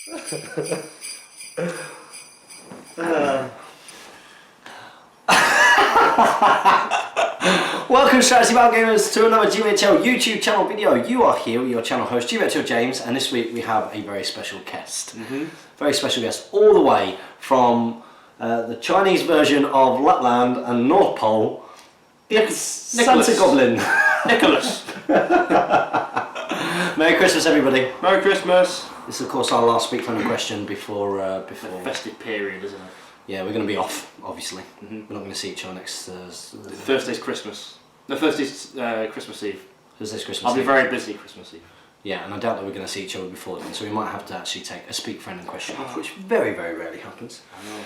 Welcome, Strategy Battle Gamers, to another GBHL YouTube channel video. You are here with your channel host, GBHL James, and this week we have a very special guest. Very special guest, all the way from the Chinese version of Lapland and North Pole, Santa Goblin. Nicholas. Merry Christmas, everybody. Merry Christmas. This is, of course, our last Speak Friendly question before The festive period, isn't it? Yeah, we're going to be off, obviously. We're not going to see each other next Thursday. Thursday's Christmas. No, Thursday's Christmas Eve. Thursday's Christmas I'll be Eve. very busy Christmas Eve. Yeah, and I doubt that we're going to see each other before then, so we might have to actually take a Speak Friendly question off, which very, very rarely happens. I know.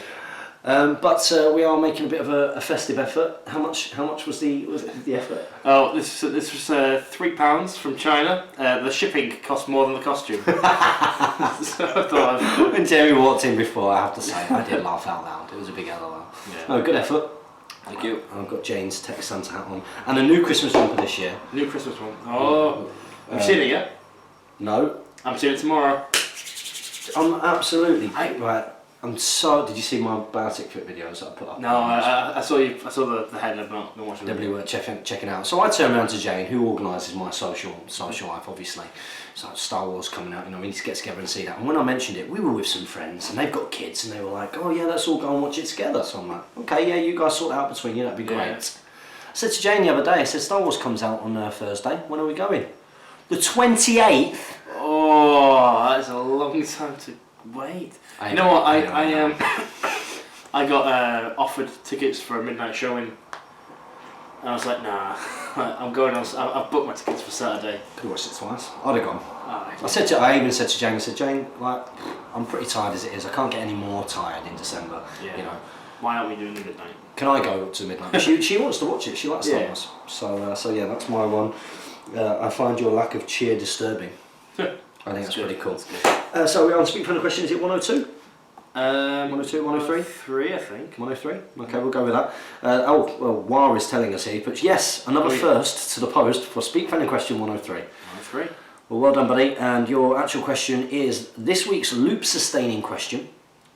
But we are making a bit of a festive effort. How much was the effort? Oh, this was £3 from China. The shipping cost more than the costume. So I thought When Jerry walked in before, I have to say, I did laugh out loud. It was a big LOL. Yeah. Oh, good effort. Thank you. I've got Jane's Tech Santa hat on. And a new Christmas jumper this year. New Christmas one. Oh, have you seen it yet? No. I'm seeing it tomorrow. I'm absolutely... Right. I'm so... Did you see my biotic fit videos that I put up? No, I saw you. I saw the head and I've not been watching it. Definitely worth checking out. So I turned around to Jane, who organises my social life, obviously. So Star Wars coming out, you know, we need to get together and see that. And when I mentioned it, we were with some friends and they've got kids and they were like, oh yeah, let's all go and watch it together. So I'm like, okay, yeah, you guys sort it out between you, that'd be great. Yeah. I said to Jane the other day, I said, Star Wars comes out on Thursday, when are we going? The 28th. Oh, that's a long time to wait. You know what? I got offered tickets for a midnight showing, and I was like, nah, I'm going. I've booked my tickets for Saturday. Could have watched it twice. I'd have gone. Oh, I even said to Jane, like, I'm pretty tired as it is. I can't get any more tired in December. Yeah. You know. Why aren't we doing the midnight? Can I go to midnight? she wants to watch it. She likes Star Yeah. Wars. So yeah, that's my one. I find your lack of cheer disturbing. I think that's pretty cool. So we're on Speak Friendly question. Is it 102? 102, 103? 3, I think. 103? Okay, we'll go with that. War is telling us here, but yes, another first to the post for Speak Friendly question 103. 103. Well, well done, buddy. And your actual question is this week's loop-sustaining question.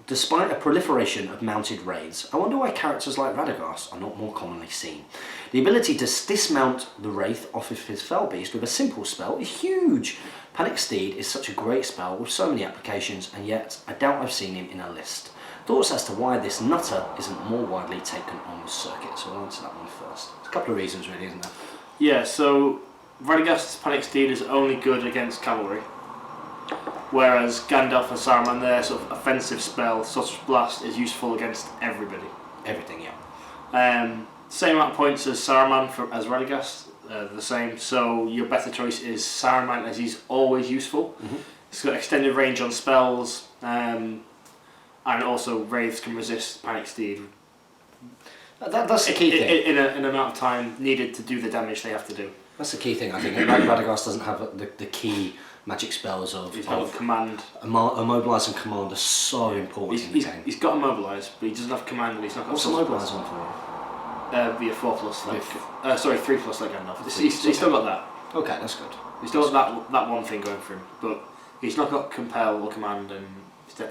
Despite a proliferation of mounted raids, I wonder why characters like Radagast are not more commonly seen. The ability to dismount the Wraith off of his Fell Beast with a simple spell is huge. Panic Steed is such a great spell with so many applications, and yet I doubt I've seen him in a list. Thoughts as to why this nutter isn't more widely taken on the circuit, so I'll answer that one first. There's a couple of reasons really, isn't there? Yeah, so Radagast's Panic Steed is only good against cavalry, whereas Gandalf and Saruman, their sort of offensive spell, Sorcerer's Blast, is useful against everybody. Everything, yeah. Same amount of points as Saruman as Radagast. The same, so your better choice is Saruman, as he's always useful. He's got extended range on spells, and also Wraiths can resist Panic Steed. That's the key thing. In an amount of time needed to do the damage they have to do. That's the key thing, I think. Radagast doesn't have the key magic spells of command. Immobilise and command are so important in the game. He's got Immobilise, but he doesn't have command, and he's not got. What's Immobilise on for? Be a 4+, like 3+ like Gandalf. He's still got that. Okay, that's good. He's still got that one thing going for him, but he's not got compel or command, and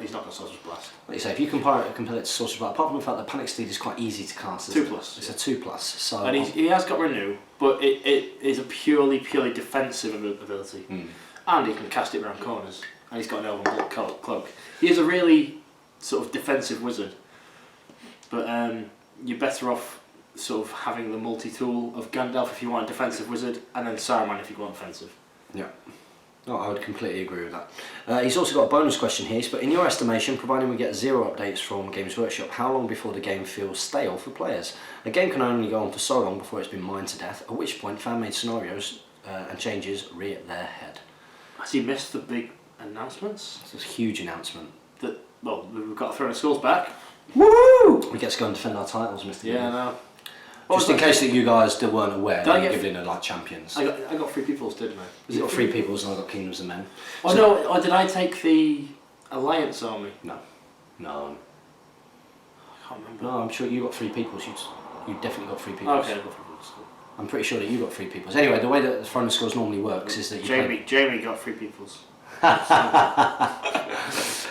he's not got Sorcerer's Blast. Like you say, if you compare it to Sorcerer's Blast, apart from the fact that Panic Steed is quite easy to cast, 2+. It's a 2+. So and he has got Renew, but it is a purely defensive ability, and he can cast it around corners, and he's got an Elven Cloak. He is a really sort of defensive wizard, but you're better off sort of having the multi-tool of Gandalf if you want a defensive wizard, and then Saruman if you want offensive. Yeah. No, I would completely agree with that. He's also got a bonus question here, but in your estimation, providing we get 0 updates from Games Workshop, how long before the game feels stale for players? A game can only go on for so long before it's been mined to death, at which point fan-made scenarios and changes rear their head. Has he missed the big announcements? It's a huge announcement. We've got Throne of Skulls back. Woo! We get to go and defend our titles, Mr. Yeah, no. Just in case that you guys weren't aware, we're given like champions. I got 3 peoples, didn't I? You got 3 peoples and I got Kingdoms of Men. Or did I take the Alliance army? No. I can't remember. No, I'm sure you got 3 peoples. You definitely got 3 peoples. Okay, I got 3 peoples. I'm pretty sure that you got 3 peoples. Anyway, the way that the Throne of Skulls normally works is that you Jamie got 3 peoples.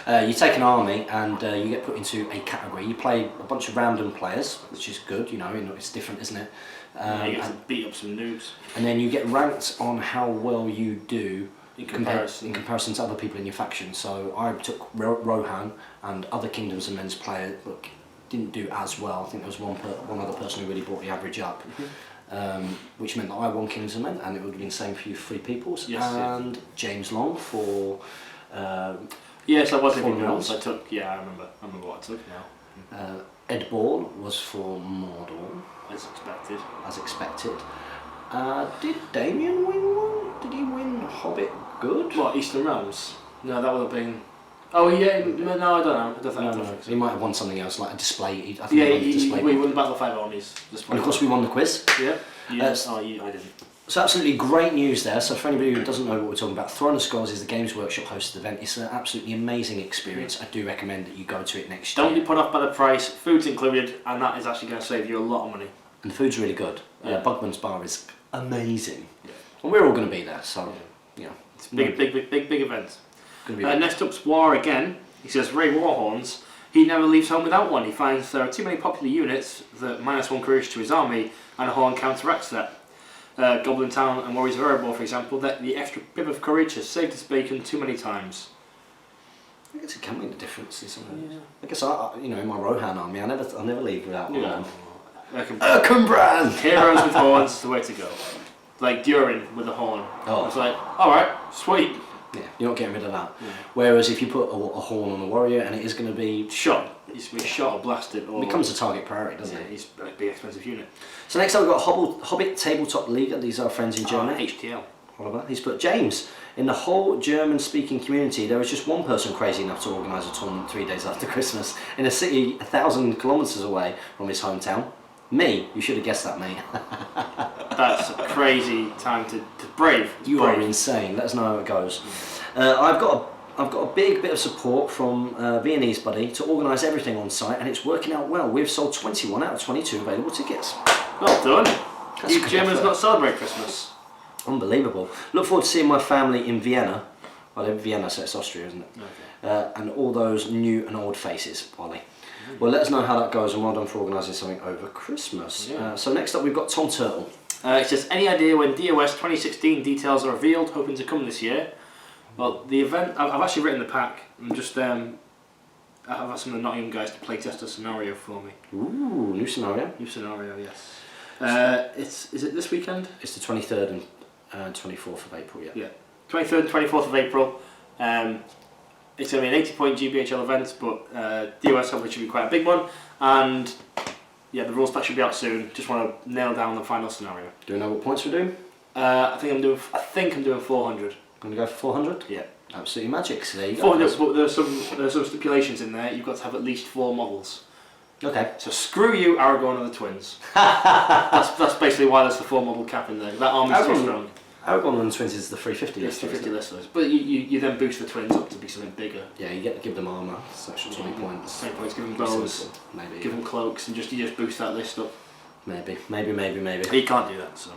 You take an army and you get put into a category. You play a bunch of random players, which is good, you know, it's different, isn't it? You get to beat up some noobs. And then you get ranked on how well you do in comparison to other people in your faction. So I took Rohan, and other Kingdoms and Men's players didn't do as well. I think there was one other person who really brought the average up. Which meant that I won Kings and Men, and it would have been the same for you three peoples. Yes, and James Long for yes, I was everything else I took. Yeah, I remember what I took now. Ed Ball was for Mordor, as expected. Did Damien win one? Did he win Hobbit Good? What, Eastern Realms? No, that would have been. Oh yeah, no, I don't know. No. He might have won something else, like a display. I think we won the Battle of Five Armies. And of course we won the quiz. Yeah. Yes. I didn't. So absolutely great news there. So for anybody who doesn't know what we're talking about, Throne of Skulls is the Games Workshop hosted event. It's an absolutely amazing experience. I do recommend that you go to it next year. Don't be put off by the price. Food's included, and that is actually going to save you a lot of money. And the food's really good. Yeah. Bugman's Bar is amazing. Yeah. And we're all going to be there, so you know. It's a big event. Gonna be next up's War again. He says Ray Warhorns. He never leaves home without one. He finds there are too many popular units that -1 courage to his army, and a horn counteracts that. Goblin Town and Warriors of Erebor, for example, that the extra bit of courage has saved his bacon too many times. I guess it can make a difference in some ways. Yeah. I guess in my Rohan army, I never leave without one. Erkenbrand! Heroes with horns is the way to go. Like Durin with a horn. Oh. It's like, alright, sweet. Yeah, you're not getting rid of that. Yeah. Whereas if you put a horn on a warrior and it is going to be shot, he's going to be shot or blasted. Or it becomes a target priority, doesn't it? He's a big expensive unit. So next up we've got Hobbit Tabletop League. These are friends in Germany. HTL. Oliver. He's put, James, in the whole German-speaking community, there was just one person crazy enough to organise a tournament 3 days after Christmas in a city 1,000 kilometres away from his hometown. Me. You should have guessed that, mate. That's a crazy time to brave. You are insane. Let us know how it goes. I've got a big bit of support from Viennese buddy to organise everything on site, and it's working out well. We've sold 21 out of 22 available tickets. Well done. That's You Germans effort. not celebrate Christmas. Unbelievable. Look forward to seeing my family in Vienna. Well, in Vienna, so it's Austria, isn't it? Okay. And all those new and old faces, Ollie. Well, let us know how that goes, and well done for organising something over Christmas. Yeah. So next up, we've got Tom Turtle. It says, any idea when DOS 2016 details are revealed, hoping to come this year? Well, the event, I've actually written the pack. I'm just, I've asked some of the Nottingham guys to playtest a scenario for me. Ooh, new scenario. New scenario, yes. Is it this weekend? It's the 23rd and 24th of April, yeah. Yeah. 23rd and 24th of April. It's going to be an 80-point GBHL event, but DOS hopefully should be quite a big one. And yeah, the rules pack should be out soon. Just want to nail down the final scenario. Do we know what points we're doing? I think I'm doing 400. Going to go for 400? Yeah. Absolutely magic. So there you go. 400, but there's some stipulations in there. You've got to have at least 4 models. Okay. So screw you, Aragorn and the twins. that's basically why there's the 4 model cap in there. That army's too strong. Aragorn and the twins is the 350 list. 350 list. But you then boost the twins up to be something bigger. Yeah, you get to give them armour, so extra 20 points. 20 points, give them bows, maybe. Give them cloaks, and you just boost that list up. Maybe. He can't do that, so.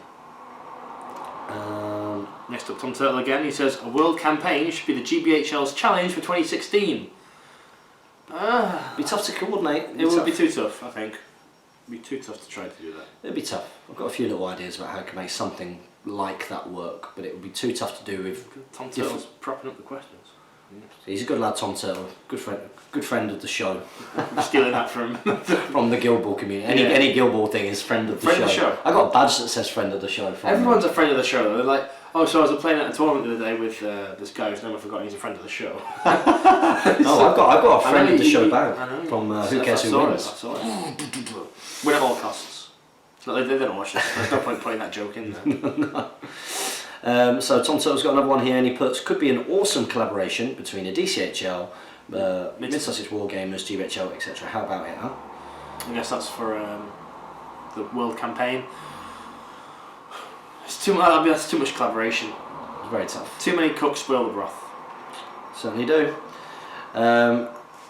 Next up, Tom Turtle again. He says, a world campaign should be the GBHL's challenge for 2016. Be tough to coordinate. It would be too tough, I think. It'd be too tough to try to do that. It'd be tough. I've got a few little ideas about how I can make something like that work, but it would be too tough to do with Tom Turtle's propping up the questions. He's a good lad, Tom Turtle. Good friend of the show. I'm stealing that from the Guild Ball community. Any Guild Ball thing is friend of the show. I got a badge that says friend of the show. Everyone's a friend of the show. They're like, oh, so I was playing at a tournament the other day with this guy who's never forgotten he's a friend of the show. Oh, I've got a friend of the show badge from Who Cares Who Wins. I saw it. Win at all costs. So they don't watch this. There's no point putting that joke in there. No. So Tom Turtle's got another one here, and he puts, could be an awesome collaboration between a DCHL, Mid-Sussex Wargamers, GBHL, etc. How about it, huh? I guess that's for the World Campaign. It's too much. That's too much collaboration. It's very tough. Too many cooks spoil the broth. Certainly do.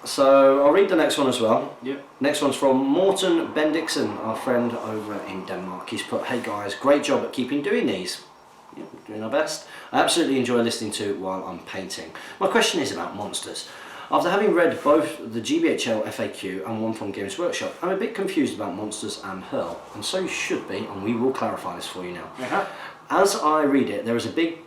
So I'll read the next one as well. Yep. Next one's from Morten Bendixen, our friend over in Denmark. He's put, hey guys, great job at keeping doing these. Yep, we're doing our best. I absolutely enjoy listening to while I'm painting. My question is about monsters. After having read both the GBHL FAQ and one from Games Workshop, I'm a bit confused about Monsters and Hurl, and so you should be, and we will clarify this for you now. As I read it, there's a big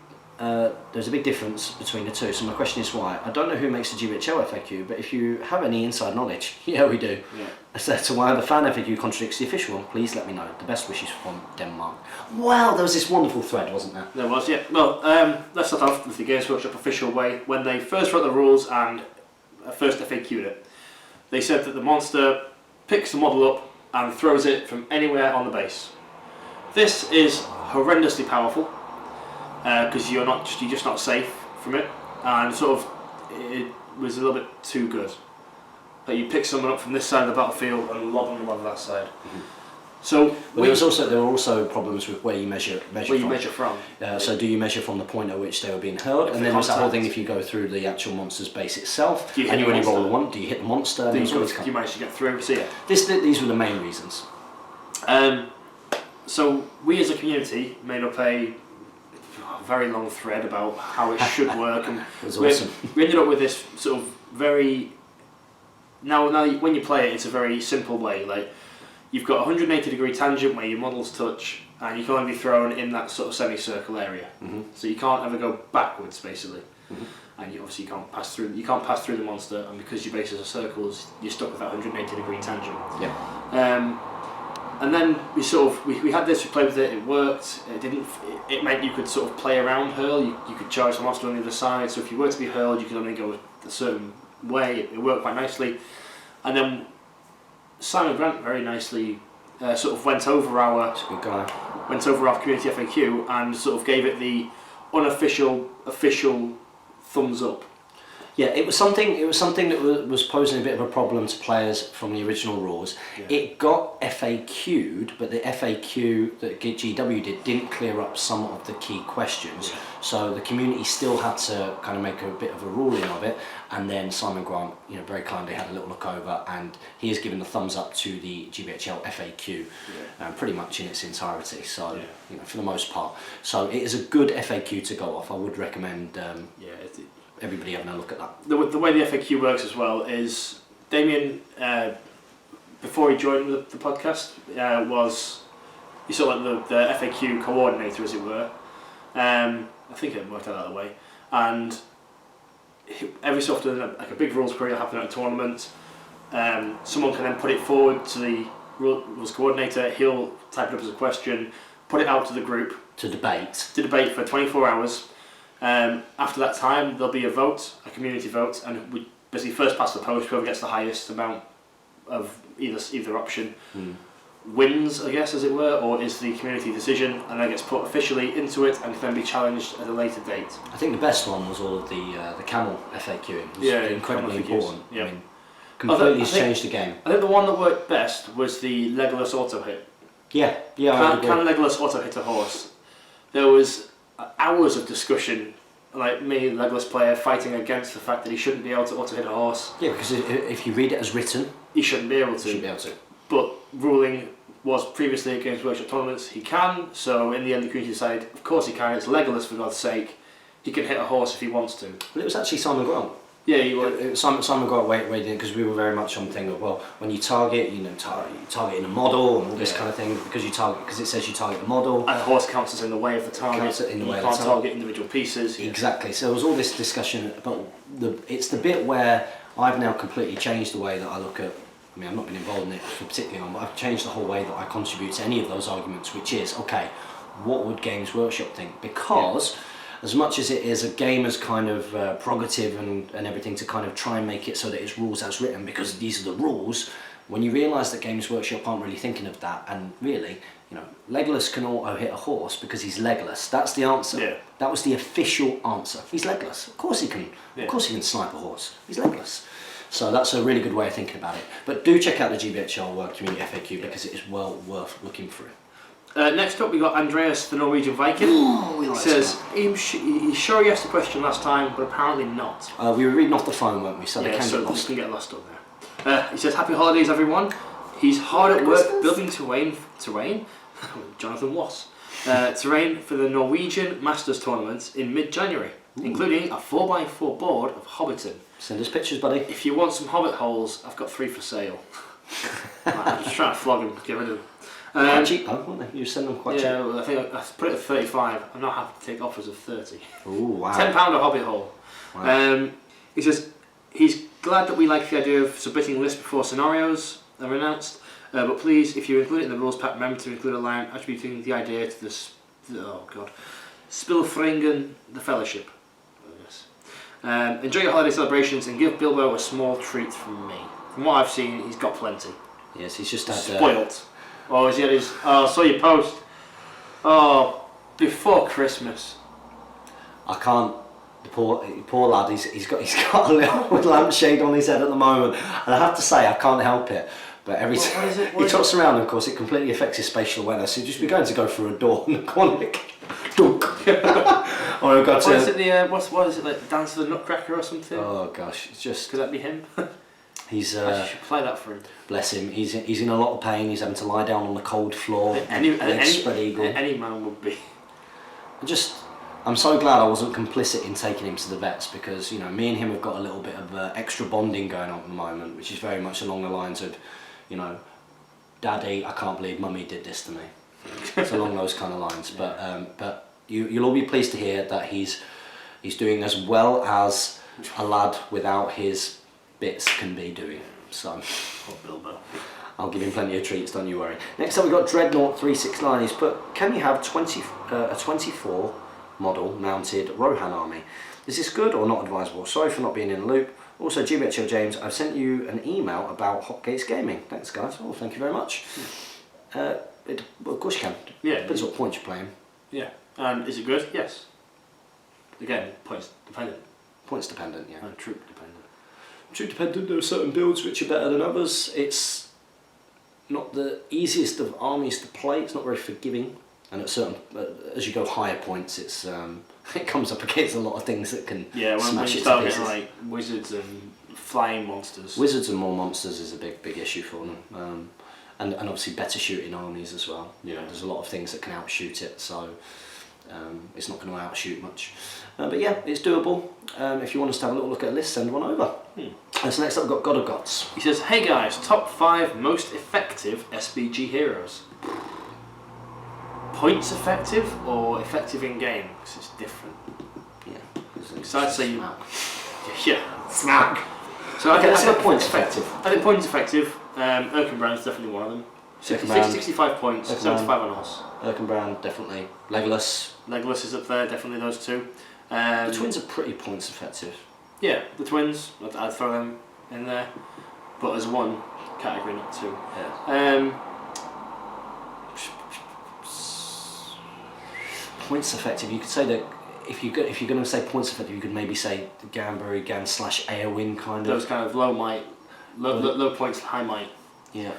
difference between the two, so my question is why. I don't know who makes the GBHL FAQ, but if you have any inside knowledge, yeah we do, as to why the fan FAQ contradicts the official one, please let me know. The best wishes from Denmark. Wow, there was this wonderful thread, wasn't there? There was, yeah. Well, let's start off with the Games Workshop official way. When they first wrote the rules and first FAQ'd it, they said that the monster picks the model up and throws it from anywhere on the base. This is horrendously powerful because you're just not safe from it, and sort of it was a little bit too good. Like you pick someone up from this side of the battlefield and lob them on that side. So there were also problems with where you measure from. So do you measure from the point at which they were being hurled, and then there's that whole thing if you go through the actual monster's base itself, and you only roll the one, do you hit the monster? Do you manage to get through? So yeah, these were the main reasons. So we as a community made up a very long thread about how it should work, and it was awesome. We ended up with this sort of very now when you play it, it's a very simple way. Like you've got a 180-degree tangent where your models touch, and you can only be thrown in that sort of semicircle area. So you can't ever go backwards, basically. And you obviously can't pass through. You can't pass through the monster, and because your bases are circles, you're stuck with that 180-degree tangent. And then we had this. We played with it. It worked. It meant you could sort of play around hurl. You could charge the monster on the other side. So if you were to be hurled, you could only go a certain way. It worked quite nicely. And then Simon Grant very nicely sort of went over our community FAQ and sort of gave it the unofficial official thumbs up. Yeah, it was something that was posing a bit of a problem to players from the original rules. It got FAQ'd, but the FAQ that GW didn't clear up some of the key questions. So the community still had to kind of make a bit of a ruling of it, and then Simon Grant, very kindly had a little look over, and he has given the thumbs up to the GBHL FAQ, pretty much in its entirety. So for the most part, so it is a good FAQ to go off. I would recommend. Everybody having a look at that. The way the FAQ works as well is Damien, before he joined the podcast, was he's sort of like the FAQ coordinator, as it were. I think it worked out that way. And every so often, like a big rules query will happen at a tournament. Someone can then put it forward to the rules coordinator. He'll type it up as a question, put it out to the group to debate for 24 hours. After that time, there'll be a community vote, and we basically first past the post. Whoever gets the highest amount of either option wins, I guess, as it were, or is the community decision, and then gets put officially into it and can then be challenged at a later date. I think the best one was all of the camel FAQing. It was incredibly important. Yeah. I mean, completely changed the game. I think the one that worked best was the Legolas auto hit. Yeah. Can Legolas auto hit a horse? There was hours of discussion, like me, Legolas player, fighting against the fact that he shouldn't be able to auto hit a horse. Yeah, because if you read it as written, he shouldn't be able to. But ruling was previously at Games Workshop tournaments, he can. So in the end, the community decided, of course he can. It's Legolas, for God's sake. He can hit a horse if he wants to. But it was actually Simon Grant. Yeah, he was. Simon Grant weighed in because we were very much on the thing of, well, when you target, targeting a model and all this kind of thing, because it says you target a model. And the horse counts as in the way of the target. You can't target individual pieces. Exactly. So there was all this discussion about it's the bit where I've now completely changed the way that I look at. I mean, I've not been involved in it particularly long, but I've changed the whole way that I contribute to any of those arguments, which is, okay, what would Games Workshop think? Because as much as it is a gamer's kind of prerogative and everything to kind of try and make it so that it's rules as written, because these are the rules, when you realise that Games Workshop aren't really thinking of that, and really, Legolas can auto hit a horse because he's Legolas. That's the answer. Yeah. That was the official answer. He's Legolas. Of course he can. Yeah. Of course he can snipe a horse. He's Legolas. So that's a really good way of thinking about it. But do check out the GBHL Community FAQ because it is well worth looking through. Next up, we got Andreas, the Norwegian Viking. He says he's sure he asked the question last time, but apparently not. We were reading off the phone, weren't we? So they can get lost. Can get lost on there. He says, "Happy holidays, everyone." He's hard at work building terrain. Jonathan Wass. Terrain for the Norwegian Masters tournament in mid-January. including a 4x4 board of Hobbiton. Send us pictures, buddy. If you want some Hobbit holes, I've got 3 for sale. I'm just trying to flog them, get rid of them. Quite cheap though, weren't they? You send them quite cheap. Yeah, well, I think I put it at 35. I'm not happy to take offers of 30. Oh wow. £10 a Hobbit hole. Wow. He says he's glad that we like the idea of submitting lists before scenarios are announced, but please, if you include it in the rules pack, remember to include a line attributing the idea to this. Oh god, Spilfringen, the Fellowship. Oh, yes. Enjoy your holiday celebrations and give Bilbo a small treat from me. From what I've seen, he's got plenty. Yes, he's just had Spoilt. Oh, is he had his? Oh, I saw your post. Oh, before Christmas. I can't. The poor lad. He's got a little lampshade on his head at the moment, and I have to say I can't help it. But every time he trots around, of course, it completely affects his spatial awareness. He'd just be going to go through a door in the corner, dunk. Or I've got what is it? The what is it like? Dance of the Nutcracker or something? Oh gosh, it's just. Could that be him? He's. I should play that for him. Bless him. He's in a lot of pain. He's having to lie down on the cold floor. Any Any man would be. I'm so glad I wasn't complicit in taking him to the vets, because me and him have got a little bit of extra bonding going on at the moment, which is very much along the lines of, Daddy, I can't believe Mummy did this to me. It's along those kind of lines. Yeah. But you'll all be pleased to hear that he's doing as well as a lad without his bits can be doing. So, Poor Bilbo. I'll give him plenty of treats, don't you worry. Next up we've got Dreadnought369. He's put, can you have a 24 model mounted Rohan army? Is this good or not advisable? Sorry for not being in the loop. Also, GBHL James, I've sent you an email about Hotgates Gaming. Thanks guys. Oh, thank you very much. Well, of course you can. Yeah. Depends what points you're playing. Yeah. And is it good? Yes. Again, points dependent. Points dependent, yeah. And troop dependent. Troop dependent, there are certain builds which are better than others. It's not the easiest of armies to play. It's not very forgiving. And at certain, as you go higher points, it's it comes up against a lot of things that can smash you it start to getting pieces. like wizards and flying monsters. Wizards and more monsters is a big issue for them, and obviously better shooting armies as well. Yeah. There's a lot of things that can outshoot it, so it's not going to outshoot much. But yeah, it's doable. If you want us to have a little look at a list, send one over. And so next up we've got God of Gods. He says, hey guys, top 5 most effective SBG heroes. Points effective or effective in game? Because it's different. Yeah. So I'd say Smack. Yeah. Smack. So Okay, let's I go think points effective. I think points effective. Erkenbrand is definitely one of them. 65 points, Erkenbrand. 75 on us. Erkenbrand, definitely. Legolas. Legolas is up there, definitely those two. The twins are pretty points effective. Yeah, the twins, I'd throw them in there. But as one category, not two. Yeah. Points effective. You could say that if you're going to say points effective, you could maybe say the Ganbury Gan / Eowyn kind of. Those kind of low might, low points, high might. Yeah.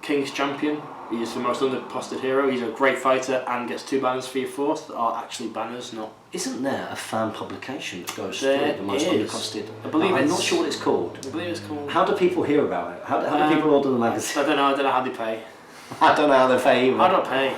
King's Champion. He is the most underposted hero. He's a great fighter and gets 2 banners for your force that are actually banners, not. Isn't there a fan publication that goes There through the most is. undercosted? I believe I'm it's- not sure what it's called. I believe it's called. How do people hear about it? How do people order the magazine? I don't know how they pay. I don't know how they pay either. How do I pay?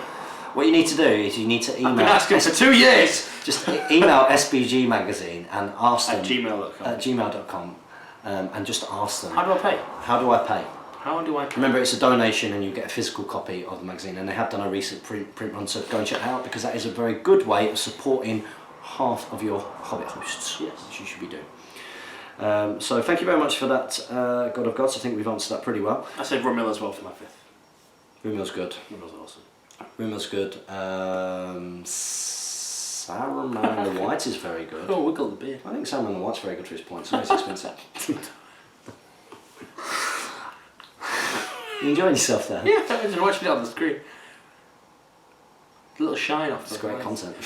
What you need to do is you need to email. I've been asking for 2 years! Just email SBG magazine and ask them At gmail.com. at gmail.com and just ask them. How do I pay? How do I pay? How do I pay? Remember, it's a donation and you get a physical copy of the magazine, and they have done a recent print run, so go and check it out, because that is a very good way of supporting half of your Hobbit hosts, Yes. which you should be doing. So thank you very much for that, God of Gods. I think we've answered that pretty well. I said Romil as well for my 5th. Rumil's good. Romil's awesome. Rumil's good. Saruman the White is very good. Oh, wiggle the beard. I think Saruman the White's very good for his points. It's expensive. You enjoying yourself there? Yeah, I just watched it on the screen. A little shine off. It's great content.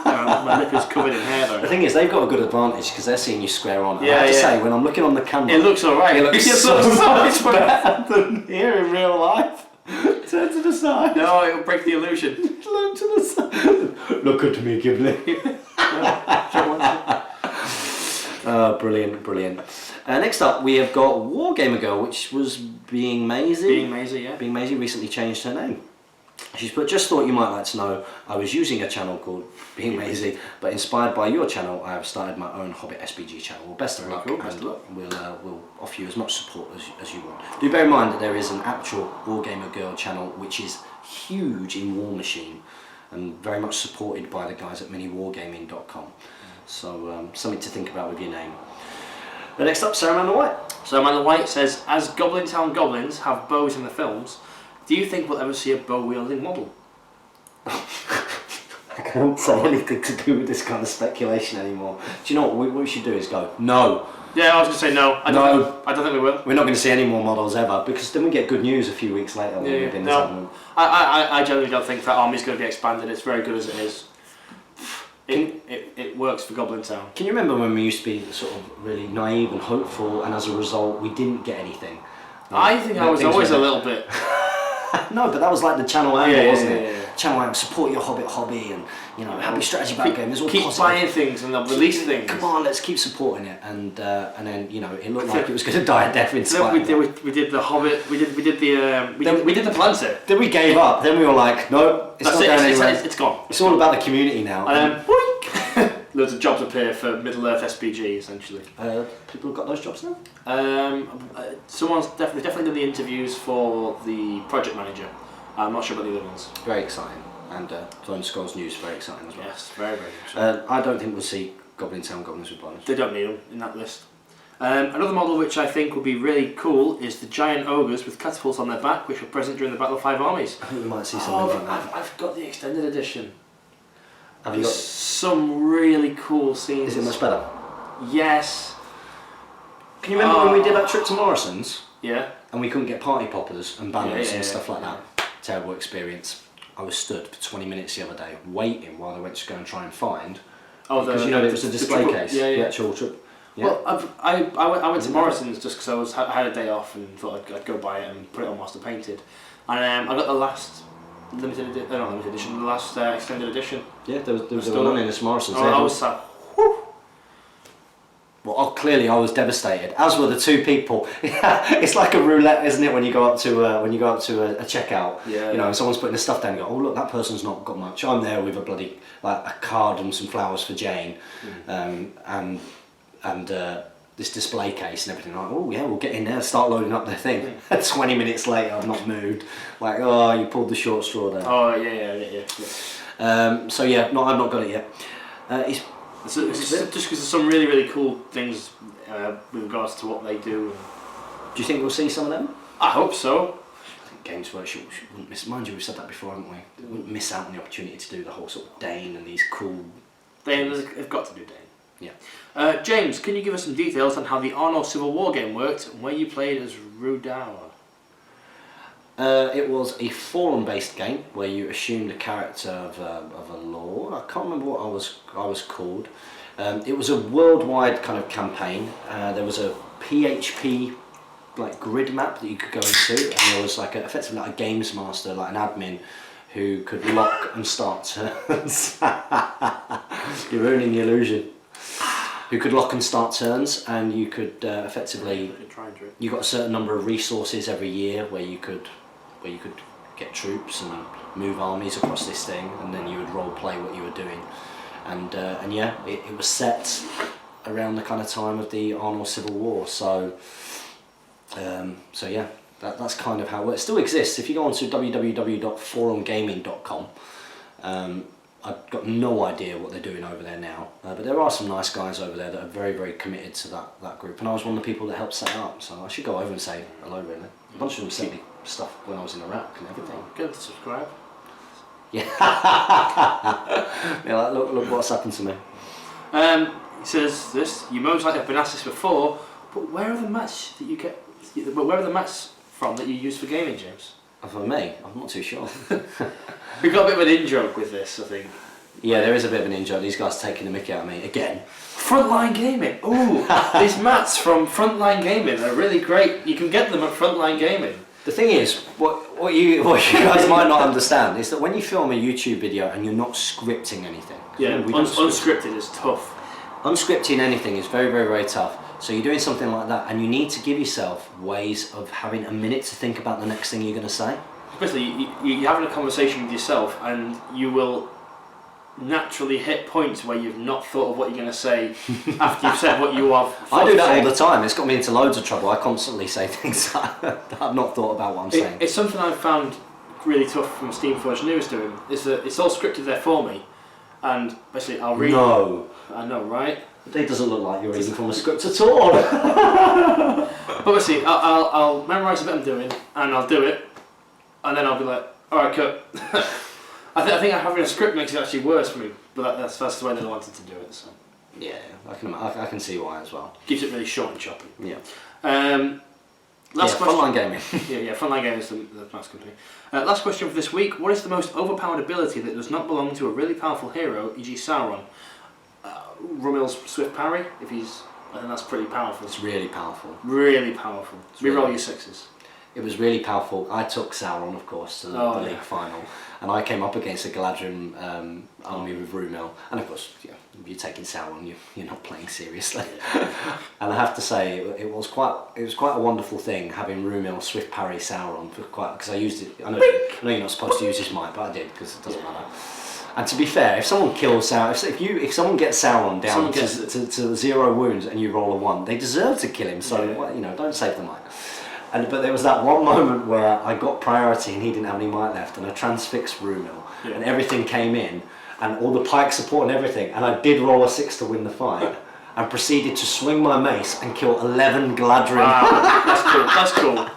My lip is covered in hair though. The thing is, they've got a good advantage because they're seeing you square on. And Yeah, I have to yeah. say, when I'm looking on the camera, It looks alright. it looks so much better than here in real life. Turn to the side. No, it'll break the illusion. Look to the side. Look at me, Ghibli. Brilliant, brilliant. Next up, we have got Wargamer Girl, which was Being Maisie. Being Maisie, yeah. Being Maisie recently changed her name. She's put, just thought you might like to know, I was using a channel called Being Lazy, but inspired by your channel, I have started my own Hobbit SBG channel. Well, best of luck, Cool, best of luck. We'll offer you as much support as you want. Do bear in mind that there is an actual Wargamer Girl channel, which is huge in War Machine, and very much supported by the guys at miniwargaming.com. So something to think about with your name. But next up, Sarah Amanda White. So Amanda White says, as Goblin Town goblins have bows in the films, do you think we'll ever see a bow-wielding model? I can't say anything to do with this kind of speculation anymore. Do you know what we should do is go, no. Yeah, I was going to say no. I don't think we will. We're not going to see any more models ever, because then we get good news a few weeks later. No, I generally don't think that army's going to be expanded. It's very good as it is. It works for Goblin Town. Can you remember when we used to be sort of really naive and hopeful, and as a result we didn't get anything? I think I was always a little bit... No, but that was like the channel angle, wasn't it? Yeah. Channel angle, support your Hobbit hobby, and happy strategy back game. There's all keep positive. buying things and they'll release things. Come on, let's keep supporting it, and then it looked like it was going to die a death in spite. We did the Hobbit. We did the Planter. Then we gave up. Then we were like, no, it's not going anywhere. It's gone. It's all about the community now. And loads of jobs appear for Middle Earth SPG essentially. People have got those jobs now. Someone's definitely done the interviews for the project manager. I'm not sure about the other ones. Very exciting, and Zone Scrolls News very exciting as well. Yes, very exciting. I don't think we'll see Goblin Town goblins with bonnets. They don't need them in that list. Another model which I think would be really cool is the giant ogres with catapults on their back, which were present during the Battle of Five Armies. I think we might see something like that. I've got the extended edition. Have you got some really cool scenes? Is it much better? Yes. Can you remember when we did that trip to Morrison's? Yeah. And we couldn't get party poppers and banners and stuff like yeah. that? Terrible experience. I was stood for 20 minutes the other day waiting while they went to go and try and find. Oh, because it was a display case. Yeah, yeah. The actual trip. Yeah. Well, I went to Morrison's just because I had a day off and thought I'd go buy it and put it on whilst I painted, and I got the last limited edition, the last extended edition. Yeah, there was one in this Morrison's. I was sad. Well, clearly I was devastated, as were the two people. It's like a roulette, isn't it? When you go up to a checkout, and someone's putting the stuff down. And you go, oh look, that person's not got much. I'm there with a card and some flowers for Jane, and this display case and everything. Like, oh yeah, we'll get in there, start loading up their thing. 20 minutes later, I've not moved. Like, oh, you pulled the short straw there. Oh yeah. So yeah, I've not got it yet. It's just because there's some really, really cool things with regards to what they do. Do you think we'll see some of them? I hope so. I think Games Workshop wouldn't miss. Mind you, we've said that before, haven't we? They wouldn't miss out on the opportunity to do the whole sort of Dane and these cool. They've got to do Dane. Yeah. James, can you give us some details on how the Arno Civil War game worked and where you played as Rudawa? It was a forum-based game where you assumed a character of a lord. I can't remember what I was called. It was a worldwide kind of campaign. There was a PHP grid map that you could go into, and there was effectively a games master, like an admin, who could lock and start turns. You're ruining the illusion. Who could lock and start turns, and you could effectively. You got a certain number of resources every year where you could get troops and move armies across this thing, and then you would role play what you were doing, and it was set around the kind of time of the Arnold Civil War. So yeah, that's kind of how it works. It still exists. If you go on to www.forumgaming.com, I've got no idea what they're doing over there now, but there are some nice guys over there that are very, very committed to that group, and I was one of the people that helped set it up, so I should go over and say hello, really. A bunch of them sent me stuff when I was in Iraq and everything. Good to subscribe. Yeah. Yeah, look what's happened to me. He says this, you most likely have been asked this before, but where are the mats that you get, where are the mats from that you use for gaming, James? For me, I'm not too sure. We've got a bit of an in-joke with this, I think. Yeah, there is a bit of an in-joke. These guys taking the mickey out of me again. Frontline Gaming. Ooh, these mats from Frontline Gaming are really great. You can get them at Frontline Gaming. The thing is, what you guys might not understand is that when you film a YouTube video and you're not scripting anything. Yeah, unscripted is tough. Unscripting anything is very, very, very tough. So you're doing something like that, and you need to give yourself ways of having a minute to think about the next thing you're going to say. basically you're having a conversation with yourself, and you will naturally hit points where you've not thought of what you're going to say after you've said what you have. I do that all the time. It's got me into loads of trouble. I constantly say things that I've not thought about what I'm saying. It's something I've found really tough from Steamforged News doing. Is that it's all scripted there for me, and basically I'll read. No. I know, right? It doesn't look like you're reading from a script at all. But basically, I'll memorise a bit I'm doing, and I'll do it, and then I'll be like, all right, cut. I think having a script makes it actually worse for me, but that's the way that I wanted to do it. So Yeah, I can see why as well. keeps it really short and choppy. Yeah. Last question. Frontline gaming. Yeah, Frontline Gaming is the mass company. Last question for this week: what is the most overpowered ability that does not belong to a really powerful hero, e.g. Sauron? Rumil's Swift Parry. I think that's pretty powerful. It's really powerful. Really powerful. Reroll really- your sixes. It was really powerful. I took Sauron, of course, to the league final, and I came up against a Galadriel army with Rumil, and of course, yeah, you're taking Sauron, you're not playing seriously. And I have to say, it was quite a wonderful thing having Rumil Swift Parry Sauron because I used it. I know you're not supposed to use this mic, but I did because it doesn't matter. And to be fair, if someone kills Sauron, if someone gets Sauron down to 0 wounds and you roll a 1, they deserve to kill him. So don't save the mic. But there was that one moment where I got priority and he didn't have any might left, and I transfixed Rumil, and everything came in, and all the pike support and everything, and I did roll a 6 to win the fight, and proceeded to swing my mace and kill 11 Galadriel. Wow, that's cool.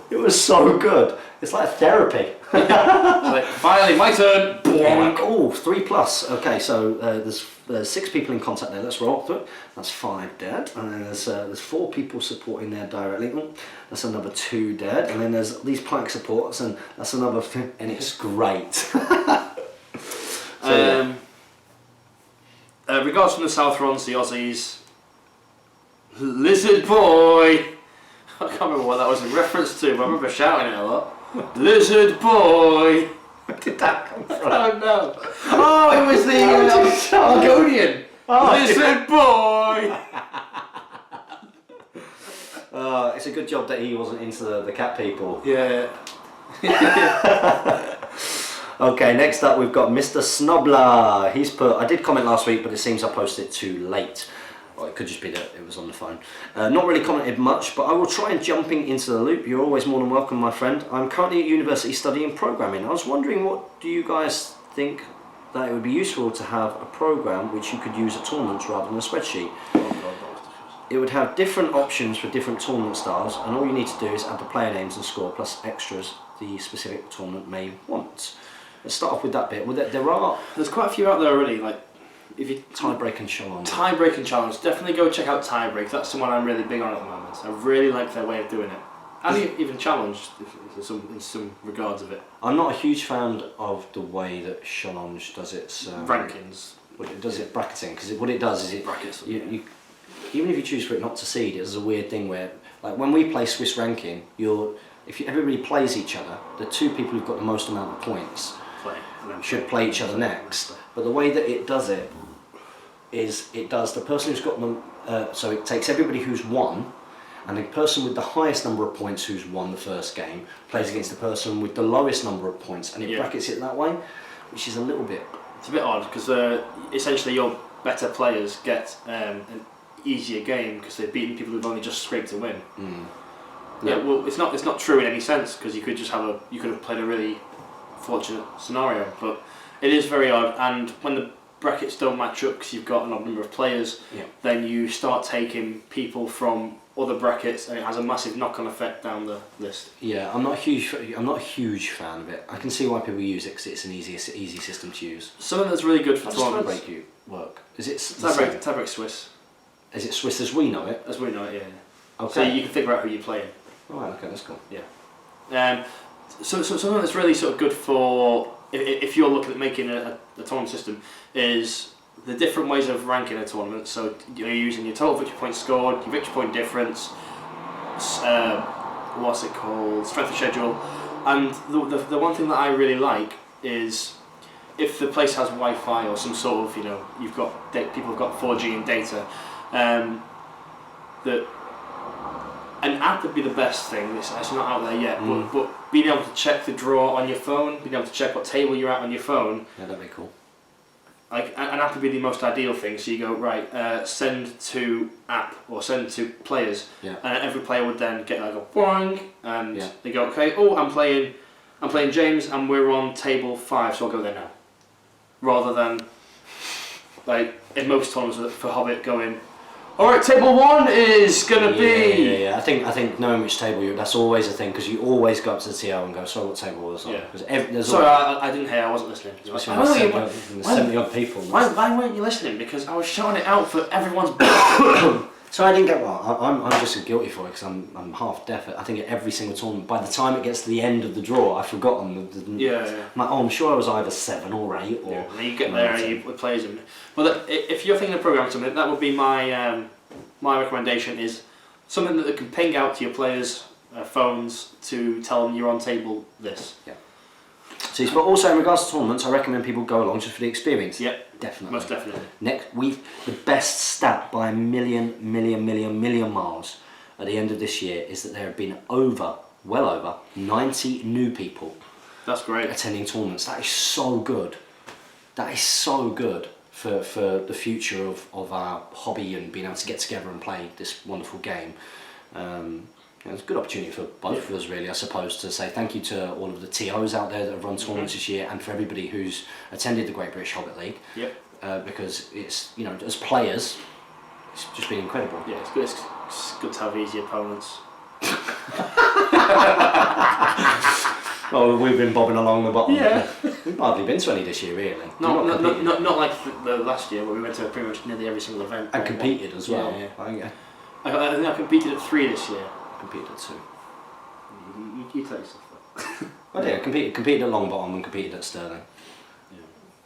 It was so good. It's like therapy. Like, finally, my turn. Oh, 3+. Okay, so there's 6 people in contact there. Let's roll through it. That's 5 dead, and then there's 4 people supporting there directly. That's another 2 dead, and then there's these plank supports, and that's another thing, and it's great. Regards from the Southrons, the Aussies. Lizard boy. I can't remember what that was in reference to, but I remember shouting it a lot. Lizard boy. Where did that come from? I don't know. Oh, it was the Argonian. Lizard boy. It's a good job that he wasn't into the cat people. Yeah. Okay, next up we've got Mr. Snobler. He's put, I did comment last week, but it seems I posted it too late. Well, it could just be that it was on the phone. Not really commented much, but I will try and jumping into the loop. You're always more than welcome, my friend. I'm currently at university studying programming. I was wondering, what do you guys think that it would be useful to have a program which you could use at tournaments rather than a spreadsheet? It would have different options for different tournament styles, and all you need to do is add the player names and score plus extras the specific tournament may want. Let's start off with that bit. There's quite a few out there already. Like, if you Tiebreak and challenge. Tiebreak and challenge. Definitely go check out Tiebreak. That's the one I'm really big on at the moment. I really like their way of doing it, and even challenge in some regards of it. I'm not a huge fan of the way that challenge does its rankings. It does it bracketing, because what it does is it brackets. You even if you choose for it not to seed, it's a weird thing where, like when we play Swiss ranking, everybody plays each other, the 2 people who've got the most amount of points should play each other next. But the way that it does it is it does the person who's got them, so it takes everybody who's won, and the person with the highest number of points who's won the first game plays against the person with the lowest number of points, and it brackets it that way, which is a little bit... It's a bit odd, because essentially your better players get an easier game because they've beaten people who've only just scraped to win. Yeah, well, it's not true in any sense, because you could have played a really fortunate scenario, but it is very odd. And when the brackets don't match up because you've got an odd number of players, then you start taking people from other brackets, and it has a massive knock-on effect down the list. Yeah, I'm not a huge fan of it. I can see why people use it because it's an easy system to use. Something that's really good for How does tournaments. tiebreak work? Is it Tiebreak Swiss. Is it Swiss as we know it? As we know it, yeah. Okay. So you can figure out who you're playing. Right. Okay, that's cool. Yeah. So something that's really sort of good for if you're looking at making a tournament system is the different ways of ranking a tournament. So you're using your total victory points scored, your victory point difference, what's it called, strength of schedule, and the one thing that I really like is if the place has Wi-Fi or some sort of, you've got people have got 4G and data, that an app would be the best thing. It's not out there yet, but being able to check the draw on your phone, being able to check what table you're at on your phone. Yeah, that'd be cool. Like an app would be the most ideal thing. So you go right, send to app or send to players, Yeah. and every player would then get like a boing, and Yeah. they go, okay, oh, I'm playing James, and we're on table 5, so I'll go there now. Rather than like in most tournaments for Hobbit going, all right, table 1 is gonna be. Yeah. I think knowing which table that's always a thing because you always go up to the TO and go, sorry, what table was on? Yeah. Sorry, I didn't hear. I wasn't listening. There's 70 odd people. Why weren't you listening? Because I was shouting it out for everyone's. So I didn't get I'm just guilty for it because I'm half deaf. I think at every single tournament, by the time it gets to the end of the draw, I've forgotten. Yeah. I'm like, I'm sure I was either 7 or 8 or. Yeah. And you get there and you play them. Well, if you're thinking of programming something, that would be my my recommendation is something that can ping out to your players' phones to tell them you're on table this. Yeah. So, but also in regards to tournaments, I recommend people go along just for the experience. Yep. Definitely. Most definitely. The best stat by a million miles at the end of this year is that there have been well over 90 new people. That's great. Attending tournaments. That is so good. That is so good for the future of our hobby and being able to get together and play this wonderful game. It's a good opportunity for both of us, really, I suppose, to say thank you to all of the TOs out there that have run tournaments this year, and for everybody who's attended the Great British Hobbit League. Yep. Because it's, as players, it's just been incredible. Yeah, it's good. It's good to have easy opponents. Well, we've been bobbing along the bottom. Yeah. We've hardly been to any this year, really. Not like the last year, but we went to pretty much nearly every single event. And competed as well. Yeah. I think I competed at 3 this year. competed at 2. You tell yourself that. I did. I competed at Longbottom and competed at Stirling. Yeah.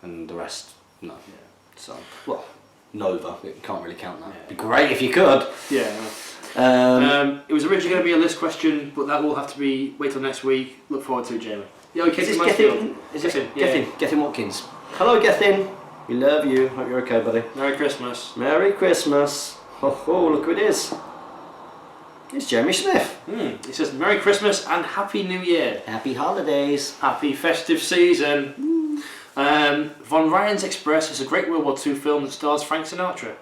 And the rest, no. Yeah. So, well, Nova, you can't really count that. Yeah. It'd be great if you could. Yeah. It was originally going to be a list question, but that will have to be wait till next week. Look forward to it, Jamie. Yeah, okay. Is this Gethin? Gethin Watkins. Hello, Gethin. We love you. Hope you're okay, buddy. Merry Christmas. Merry Christmas. Oh, look who it is. It's Jeremy Smith. It says Merry Christmas and Happy New Year. Happy holidays. Happy festive season. Von Ryan's Express is a great World War II film that stars Frank Sinatra.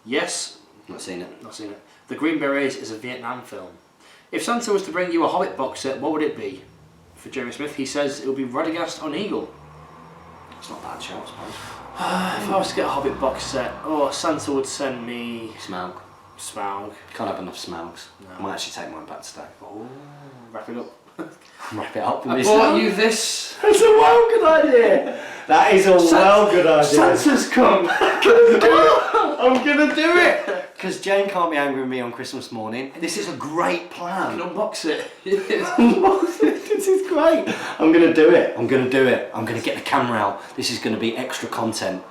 Yes. Not seen it. Not seen it. The Green Berets is a Vietnam film. If Santa was to bring you a Hobbit box set, what would it be? For Jeremy Smith, he says it would be Radagast on Eagle. It's not a bad shout, I suppose. If I was to get a Hobbit box set, Santa would send me Smaug. Smaug. Can't have enough Smaugs. No. I might actually take mine back today. Oh, wrap it up. Wrap it up with I this. bought you this. That's a well good idea. That is a well good idea. Santa's come. I'm gonna do it. Because Jane can't be angry with me on Christmas morning. This is a great plan. Unbox it. This is great. I'm gonna do it. I'm gonna get the camera out. This is gonna be extra content.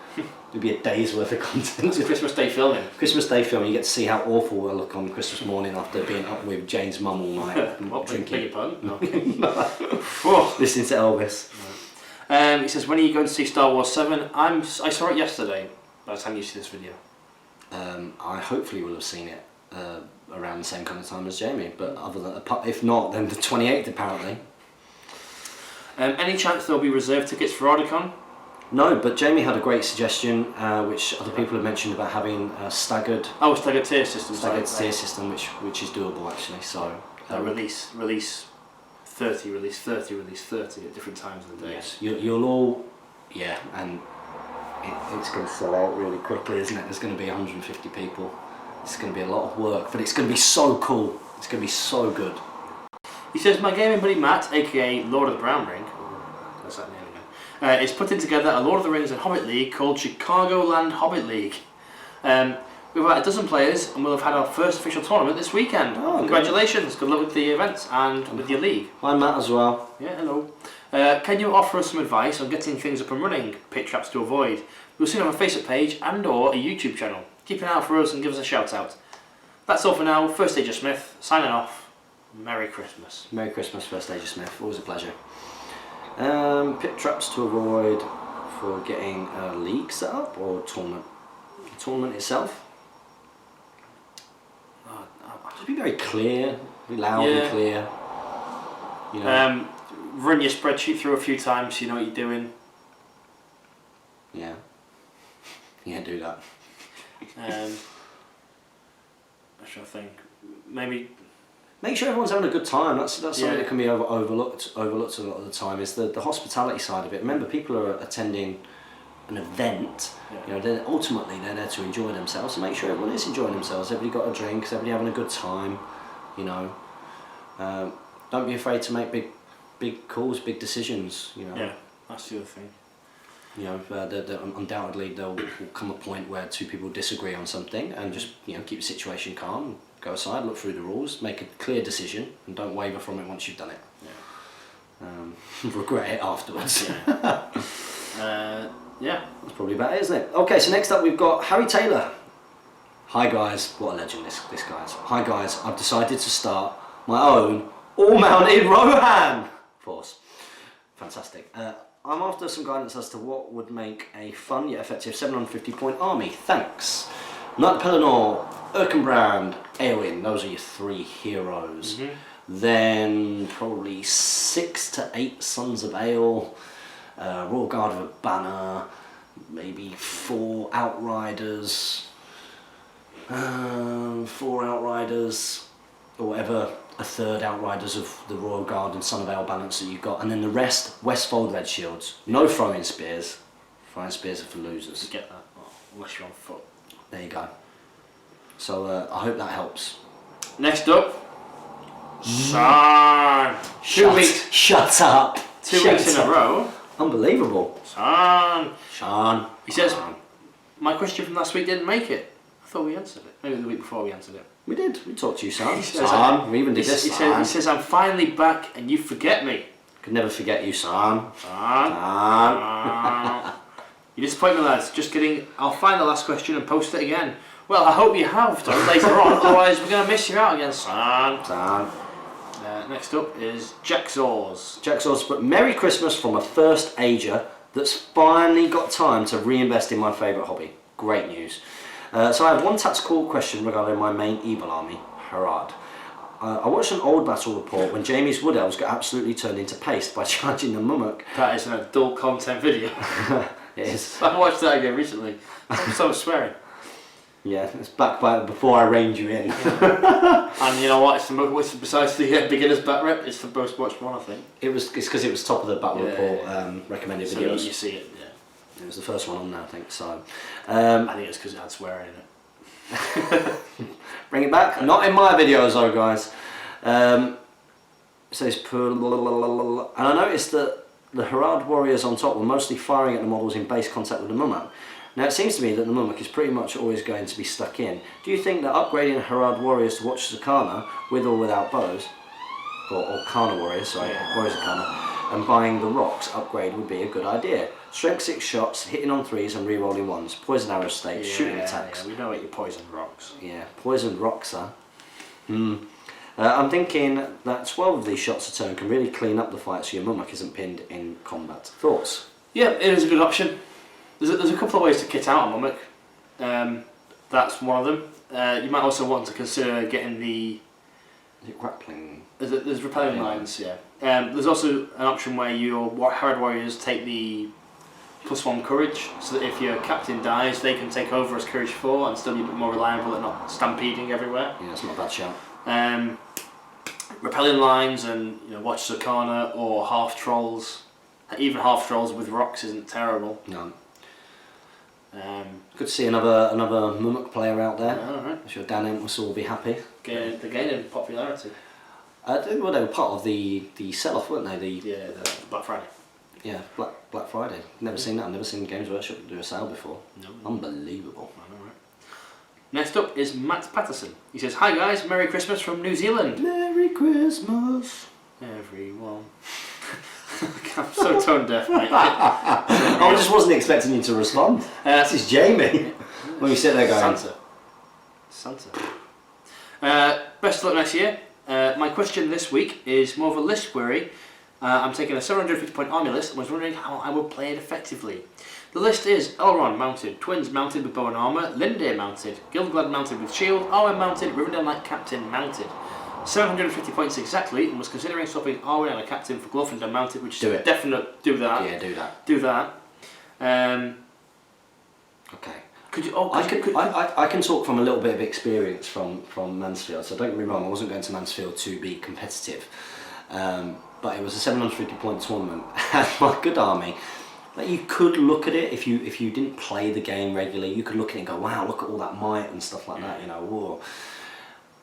It'll be a day's worth of content. It's Christmas Day filming. Christmas Day film. You get to see how awful we'll look on Christmas morning after being up with Jane's mum all night. What, drinking. your pun? No. Listening to Elvis. He says, when are you going to see Star Wars 7? I saw it yesterday, by the time you see this video. I hopefully will have seen it around the same kind of time as Jamie, but if not, then the 28th apparently. Any chance there'll be reserved tickets for Audicon? No, but Jamie had a great suggestion, which other people have mentioned about having a staggered tier system. Tier system, which is doable actually. So release 30, release 30, release 30 at different times of the day. Yes, you'll all, and it's going to sell out really quickly, isn't it? There's going to be 150 people. It's going to be a lot of work, but it's going to be so cool. It's going to be so good. He says, my gaming buddy Matt, aka Lord of the Brown Ring, that's that name again, is putting together a Lord of the Rings and Hobbit League called Chicagoland Hobbit League. We've had a dozen players and we'll have had our first official tournament this weekend. Oh, congratulations, good luck with the events and with your league. Hi Matt as well. Yeah, hello. Can you offer us some advice on getting things up and running, pit traps to avoid? We'll soon have a Facebook page and or a YouTube channel. Keep an eye out for us and give us a shout out. That's all for now. First Stager Smith, signing off. Merry Christmas. Merry Christmas, First Stager Smith. Always a pleasure. Pit traps to avoid for getting a league set up or tournament? The tournament itself? Just be very clear, be loud and clear. You know. Run your spreadsheet through a few times so you know what you're doing. Yeah. Yeah, do that. I'm trying to think. Maybe make sure everyone's having a good time. That's something that can be overlooked a lot of the time. Is the hospitality side of it. Remember, people are attending an event. You know, ultimately they're there to enjoy themselves. So make sure everyone is enjoying themselves. Everybody got a drink. Everybody having a good time. You know, don't be afraid to make big calls, big decisions. You know. Yeah, that's the other thing. You know, undoubtedly there will come a point where two people disagree on something, and just keep the situation calm, go aside, look through the rules, make a clear decision, and don't waver from it once you've done it. Yeah. Regret it afterwards. Yeah. That's probably about it, isn't it? Okay, so next up we've got Harry Taylor. Hi guys, what a legend this guy is. Hi guys, I've decided to start my own all-mounted Rohan force. Fantastic. I'm after some guidance as to what would make a fun yet effective 750 point army. Thanks. Knight Pelennor, Erkenbrand, Eowyn, those are your 3 heroes. Mm-hmm. Then probably 6 to 8 Sons of Ale, Royal Guard of a Banner, maybe 4 Outriders, or whatever. A third Outriders of the Royal Guard and Son of Ale balance that you've got, and then the rest Westfold Red Shields. No throwing spears. Throwing spears are for losers. You get that, unless you're on foot. There you go. So I hope that helps. Next up, Son. 2 weeks. Shut up. 2 weeks in a row. Unbelievable. Son. He says, Sean. my question from last week didn't make it. I thought we answered it. Maybe the week before we answered it. We did. We talked to you, Son. Son. We even did this. He says, I'm finally back and you forget me. Could never forget you, Son. Son. You disappoint me, lads. Just kidding. I'll find the last question and post it again. Well, I hope you have done later on. Otherwise, we're going to miss you out again, Son. Next up is Jacksaws. Jacksaws, but Merry Christmas from a first ager that's finally got time to reinvest in my favourite hobby. Great news. So I have one tactical question regarding my main evil army, Harad. I watched an old battle report when Jamie's Wood Elves got absolutely turned into paste by charging the Mummock. That is an adult content video. It is. I watched that again recently. I'm so swearing. Yeah, it's back by before I reined you in. And you know what? It's besides the beginner's bat rep, it's the most watched one, I think. It's because it was top of the battle report recommended so videos. You see it, yeah. It was the first one on there, I think. So, I think it's because it had swearing in it. Bring it back. Not in my videos, though, guys. It says, and I noticed that the Harad warriors on top were mostly firing at the models in base contact with the Mummock. Now it seems to me that the Mummock is pretty much always going to be stuck in. Do you think that upgrading Harad warriors to watch Zakana, with or without bows, or Kana warriors, sorry, warriors of Kana, and buying the rocks upgrade would be a good idea? Strength 6 shots, hitting on 3s and re-rolling 1s, poison arrow stakes, shooting attacks. Yeah, we know what your poison rocks. Yeah, poisoned rocks, huh? I'm thinking that 12 of these shots a turn can really clean up the fight so your Mummock isn't pinned in combat. Thoughts? Yeah, it is a good option. There's a couple of ways to kit out a Mummock. That's one of them. You might also want to consider getting the... Is it grappling? There's repelling lines, yeah. There's also an option where your Harad warriors take the +1 courage, so that if your captain dies, they can take over as courage 4 and still be a bit more reliable and not stampeding everywhere. Yeah, that's not a bad shout. Repelling lines and watch Zakana or half trolls. Even half trolls with rocks isn't terrible. No. Good to see another Mummock player out there. Yeah, right. I'm sure Dan Entwistle will be happy. They're gaining popularity. Well, they were part of the sell-off, weren't they? The Black Friday. Yeah, Black Friday. Never seen that. I've never seen Games Workshop do a sale before. No. Unbelievable. I know, right? Next up is Matt Patterson. He says, "Hi guys, Merry Christmas from New Zealand." Merry Christmas, everyone. I'm so tone deaf, mate. I just wasn't expecting you to respond. This is Jamie. When you sit there going, Santa. Best of luck next year. My question this week is more of a list query. I'm taking a 750 point army list and was wondering how I would play it effectively. The list is Elrond mounted, Twins mounted with bow and armour, Linday mounted, Gilgalad mounted with shield, Arwen mounted, Rivendell Knight Captain mounted. 750 points exactly, and was considering swapping Arwen and a captain for Glorfindel mounted, which is definite. Do that. Yeah, do that. Do that. Okay. Could you? I can talk from a little bit of experience from Mansfield. So don't get me wrong, I wasn't going to Mansfield to be competitive, but it was a 750 point tournament, and my good army. Like, you could look at it if you didn't play the game regularly. You could look at it and go, wow, look at all that might and stuff like that. You know, whoa.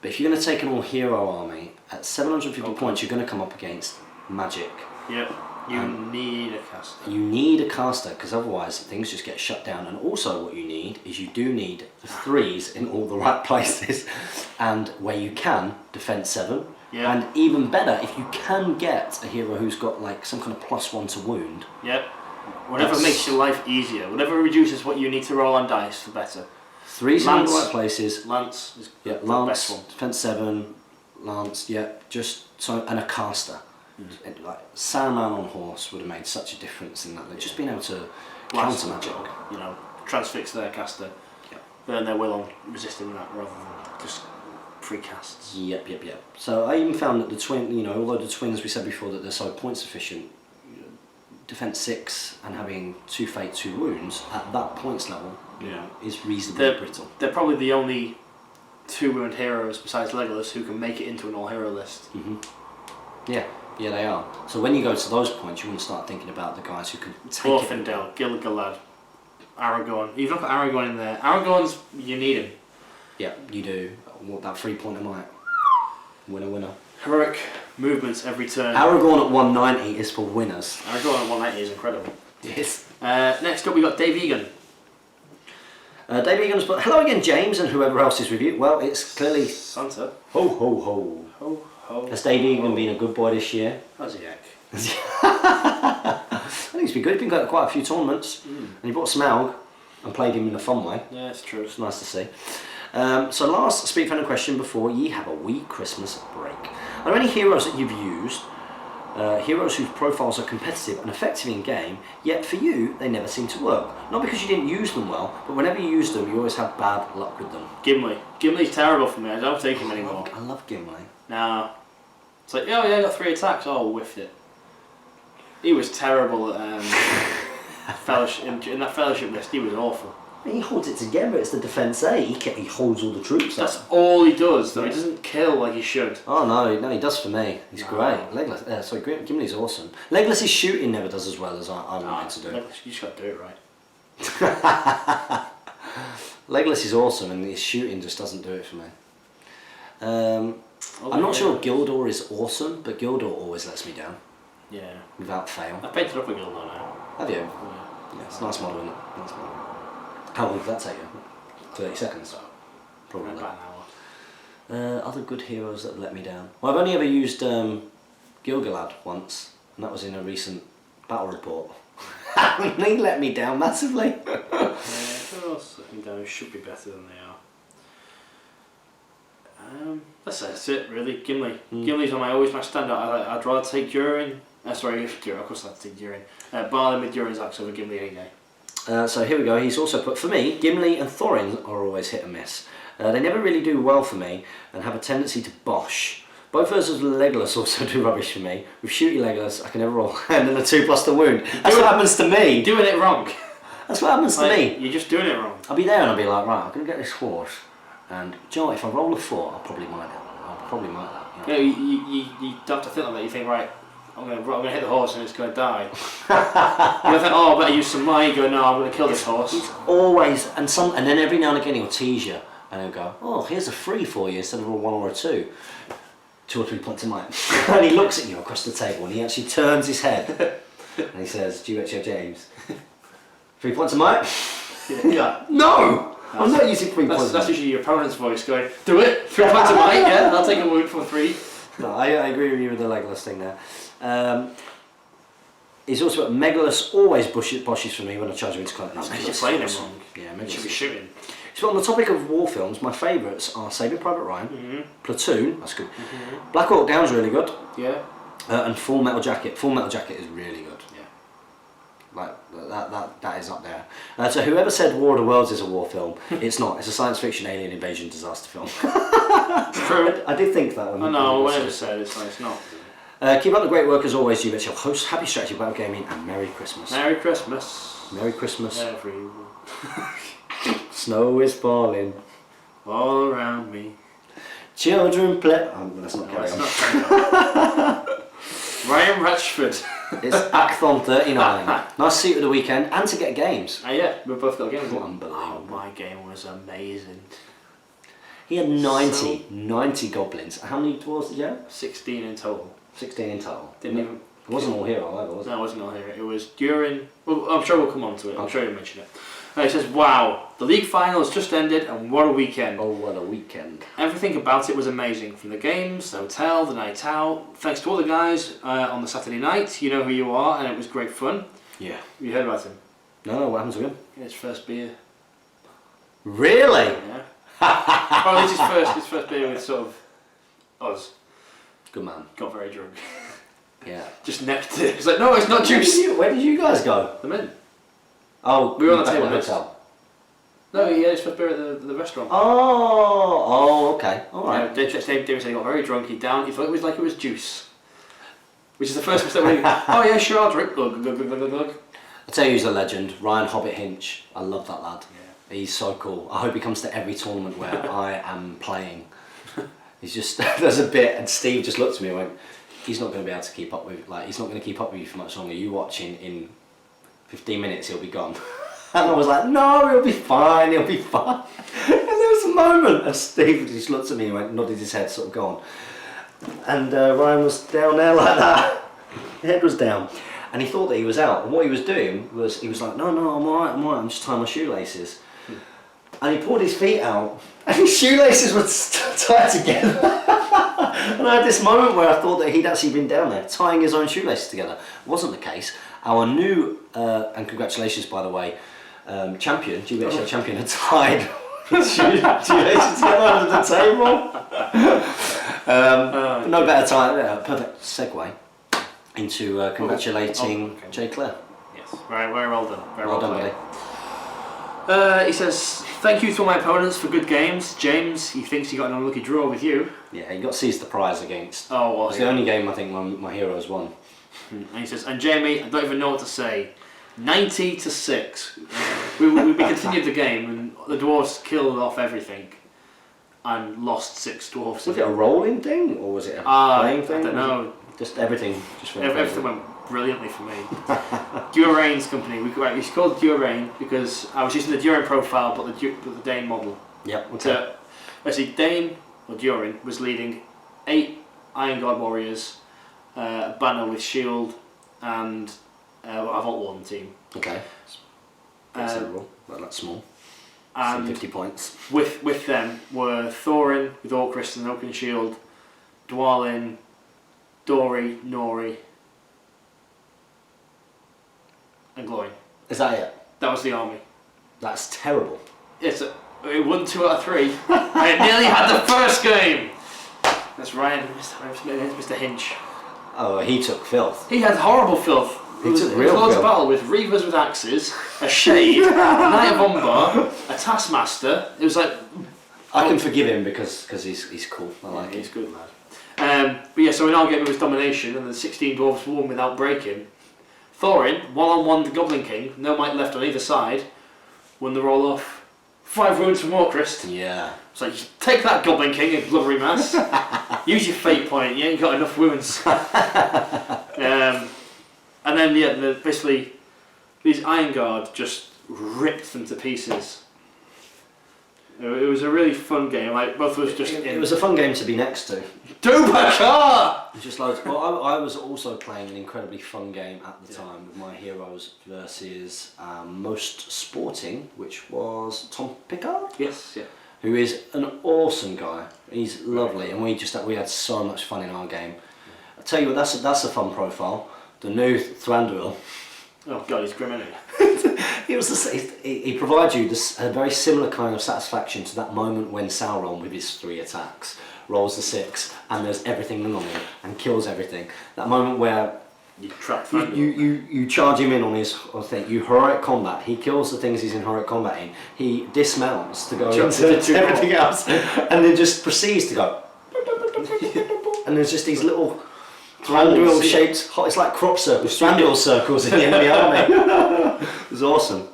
But if you're going to take an all-hero army at 750 points, you're going to come up against magic. Yep. You need a caster. You need a caster, because otherwise things just get shut down. And also what you need is you do need the 3s in all the right places, and where you can, defense 7. Yeah. And even better, if you can get a hero who's got like some kind of +1 to wound. Yep. Whatever makes your life easier, whatever reduces what you need to roll on dice, for better. 3s in all the right places. Lance is the Lance, best one. defense 7, Lance, just so, and a caster. Like Saruman on horse would have made such a difference in that. Like, just being able to counter magic. You know, transfix their caster. Yep. Burn their will on resisting that rather than just free casts. Yep. So I even found that the twin, you know, although the twins, we said before that they're so points efficient, defense 6 and having 2 fate, 2 wounds at that points level, you know, is reasonably brittle. They're probably the only 2 wound heroes besides Legolas who can make it into an all hero list. Yeah, they are. So when you go to those points, you want to start thinking about the guys who can take Glorfindel, Gilgalad, Aragorn. You've not got Aragorn in there. Aragorn's, you need him. Yeah, you do. Want that 3-pointer might. Winner. Heroic movements every turn. Aragorn at 190 is for winners. Aragorn at 190 is incredible. Yes. Next up we got Dave Egan. Dave Egan's put, hello again, James, and whoever else is with you. Well, it's clearly Santa. Ho ho ho. Ho ho. Has Dave Egan been a good boy this year? How's he heck? I think he's been good. He's been going to quite a few tournaments, and he brought Smaug and played him in a fun way. Yeah, it's true. It's nice to see. So last Speak Friendly question before ye have a wee Christmas break. Are there any heroes that you've used, heroes whose profiles are competitive and effective in game, yet for you they never seem to work? Not because you didn't use them well, but whenever you use them you always have bad luck with them. Gimli. Gimli's terrible for me. I don't take him anymore. I love Gimli. No. It's like, oh yeah, I got 3 attacks. Oh, whiffed it. He was terrible at fellowship. In that fellowship list, he was awful. He holds it together. It's the defense A. He holds all the troops up. That's all he does, though. He doesn't kill like he should. Oh no, he does for me. He's great. Legolas, Gimli's awesome. Legolas's shooting never does as well as I wanted to do. You just got to do it right. Legolas is awesome, and his shooting just doesn't do it for me. I'm not sure Gildor is awesome, but Gildor always lets me down. Yeah. Without fail. I've painted up a Gildor now. Have you? Yeah. It's a nice model, isn't it? Nice model. How long did that take you? 30 seconds? Probably. About an hour. Other good heroes that have let me down. Well, I've only ever used Gilgalad once, and that was in a recent battle report. And he let me down massively. Yeah, who else I think those should be better than they are? That's it, really. Gimli. Gimli's always my standout. I'd rather take Durin. Sorry, Durin. Of course, I'd take Durin. Barley with Durin's axe over Gimli any day. So here we go. He's also put, for me, Gimli and Thorin are always hit and miss. They never really do well for me and have a tendency to bosh. Both versions of Legolas also do rubbish for me. With shooty Legolas, I can never roll, and then a 2+ the wound. That's what happens to me. You're doing it wrong. That's what happens to me. You're just doing it wrong. I'll be there and I'll be like, right, I'm going to get this horse, and do you know what, if I roll a 4, I'll probably mind it. You know? You don't have to think like that. You think, right, I'm gonna hit the horse and it's gonna die. You don't think, oh, I better use some might. You go, no, I'm gonna kill this horse. He's always, and then every now and again he'll tease you, and he'll go, oh, here's a 3 for you instead of a 1 or a 2. 2 or 3 points of might. And he looks at you across the table and he actually turns his head and he says, GBHL James, 3 points of might? Yeah. No! I'm not using 3 points. That's usually your opponent's voice going, do it, 3 points of might, yeah, I'll take a wound for 3. No, I agree with you with the Legolas thing there. He's also Megalus always boshes for me when I charge him into content. That's because you're playing him wrong. Yeah, Megalus should be shooting. So on the topic of war films, my favourites are Saving Private Ryan, Platoon, that's good, Black Hawk Down's really good, Yeah. and Full Metal Jacket. Full Metal Jacket is really good. Yeah. Like that is up there. So whoever said War of the Worlds is a war film, it's not. It's a science fiction alien invasion disaster film. True. I did think that one. I know, whatever said, it's not. Keep up the great work as always, GBHL host. Happy strategy about gaming and Merry Christmas. Merry Christmas. Merry Christmas. Everyone. Snow is falling. All around me. Children play. Let's not carry on. Ryan Ratchford. It's Acthon 39. Nice suit of the weekend and to get games. Oh yeah, we've both got games. Unbelievable. Oh, my game was amazing. He had 90 goblins. How many dwarves did you have? 16 in total. 16 in total. Didn't even. It wasn't all hero either, was it? No, it wasn't all here. It was during. Well, I'm sure we'll come on to it. I'm sure you'll mention it. It says, "Wow, the league final has just ended, and what a weekend! Oh, what a weekend! Everything about it was amazing. From the games, the hotel, the night out. Thanks to all the guys on the Saturday night. You know who you are, and it was great fun. Yeah. You heard about him? No, what happened to him? His first beer. Really? Yeah. Well, it's his first beer with sort of us. Good man. Got very drunk. Yeah. Just necked it. He's like, no, it's not juice. Where did you guys go? The men. Oh, we were on the back table at the next. hotel. No, he had his first beer at the restaurant. Oh, okay, all right. David said he got very drunk. He thought it was like it was juice, which is the first mistake. When he, oh yeah, sure, I'll drink. Glug, glug, glug, glug, glug. I'll tell you who's a legend, Ryan Hobbit Hinch. I love that lad. Yeah. He's so cool. I hope he comes to every tournament where I am playing. He's just, there's a bit, and Steve just looked at me and went, he's not going to be able to keep up with, he's not going to keep up with you for much longer. You watch in 15 minutes, he'll be gone. And I was like, no, he'll be fine, he'll be fine. And there was a moment, and Steve just looked at me and went, nodded his head, sort of gone. And Ryan was down there like that. His head was down. And he thought that he was out. And what he was doing was, he was like, no, I'm alright, I'm just tying my shoelaces. And he pulled his feet out, and his shoelaces were tied together. And I had this moment where I thought that he'd actually been down there, tying his own shoelaces together. It wasn't the case. Our new, and congratulations by the way, champion, GBHL champion, had tied his shoelaces together under the table. No better time, perfect segue into congratulating Jay Clare. Yes, very well done. Very Well done, played. buddy. He says, thank you to all my opponents for good games. James, he thinks he got an unlucky draw with you. Yeah, he got seized the prize against. Oh, well, It's the only game I think my heroes won. And he says, and Jamie, I don't even know what to say. 90-6. we continued the game, and the dwarves killed off everything, and lost 6 dwarves. Was it a rolling thing, or was it a playing thing? I don't know. Just everything. Everything went brilliantly for me. Durain's company. It's called Durain because I was using the Durain profile, but the Dane model. Yep. Okay. So, basically, Dane or Durain was leading 8 Iron God warriors, a banner with shield, and a Vault Warden team. Okay. Considerable, but that's small. And 50 points. With them were Thorin with Orcrist and Oaken Shield, Dwalin, Dory, Nori, and Gloin. Is that it? That was the army. That's terrible. It won 2 out of 3. And it nearly had the first game. That's Ryan, Mr. Hinch. Oh, he took filth. He had horrible filth. He took It real was filth. a battle with Reavers with axes, a Shade, a Knight of Umbar, a Taskmaster. It was like... I can forgive him because he's cool. I like He's it. good, lad. But yeah, so in our game it was domination, and the 16 dwarves won without breaking. Thorin, one-on-one the Goblin King, no might left on either side, won the roll-off. 5 wounds from Orcrist. Yeah. It's like, take that Goblin King, you blubbery mass. Use your fate point, you ain't got enough wounds. And then, basically, these Iron Guard just ripped them to pieces. It was a really fun game. Like both of us just. It was a fun game to be next to. Dubakar! Just loads. Well, I was also playing an incredibly fun game at the time with my heroes versus Most Sporting, which was Tom Pickard. Yes, yeah. Who is an awesome guy. He's lovely, and we had so much fun in our game. I tell you what, that's a fun profile. The new Thranduil. Oh god, he's grim, isn't he? He provides you a very similar kind of satisfaction to that moment when Sauron, with his 3 attacks, rolls the 6 and there's everything on him and kills everything. That moment where You trap You charge him in on his thing. You heroic combat. He kills the things he's in heroic combat in. He dismounts to go into everything else, and then just proceeds to go. And there's just these little triangle shaped. It's like crop circles, triangle circles in the enemy army. It was awesome.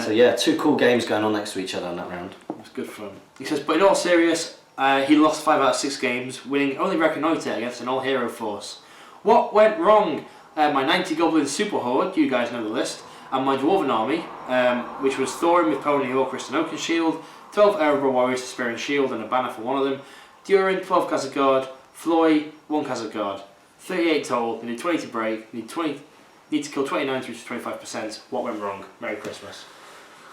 So yeah, 2 cool games going on next to each other in that round. It was good fun. He says, but in all serious, he lost 5 out of 6 games, winning only Reconnoiter against an all-hero force. What went wrong? My 90 Goblin Super Horde, you guys know the list, and my Dwarven army, which was Thorin with Pony Orcrist and Oaken Shield, 12 Erebor Warriors with Spear and Shield and a banner for one of them, Durin, 12 Khazad Guard, Floy, 1 Khazad Guard, 38 total, you need 20 to break, need to kill 29 through to 25%. What went wrong? Merry Christmas.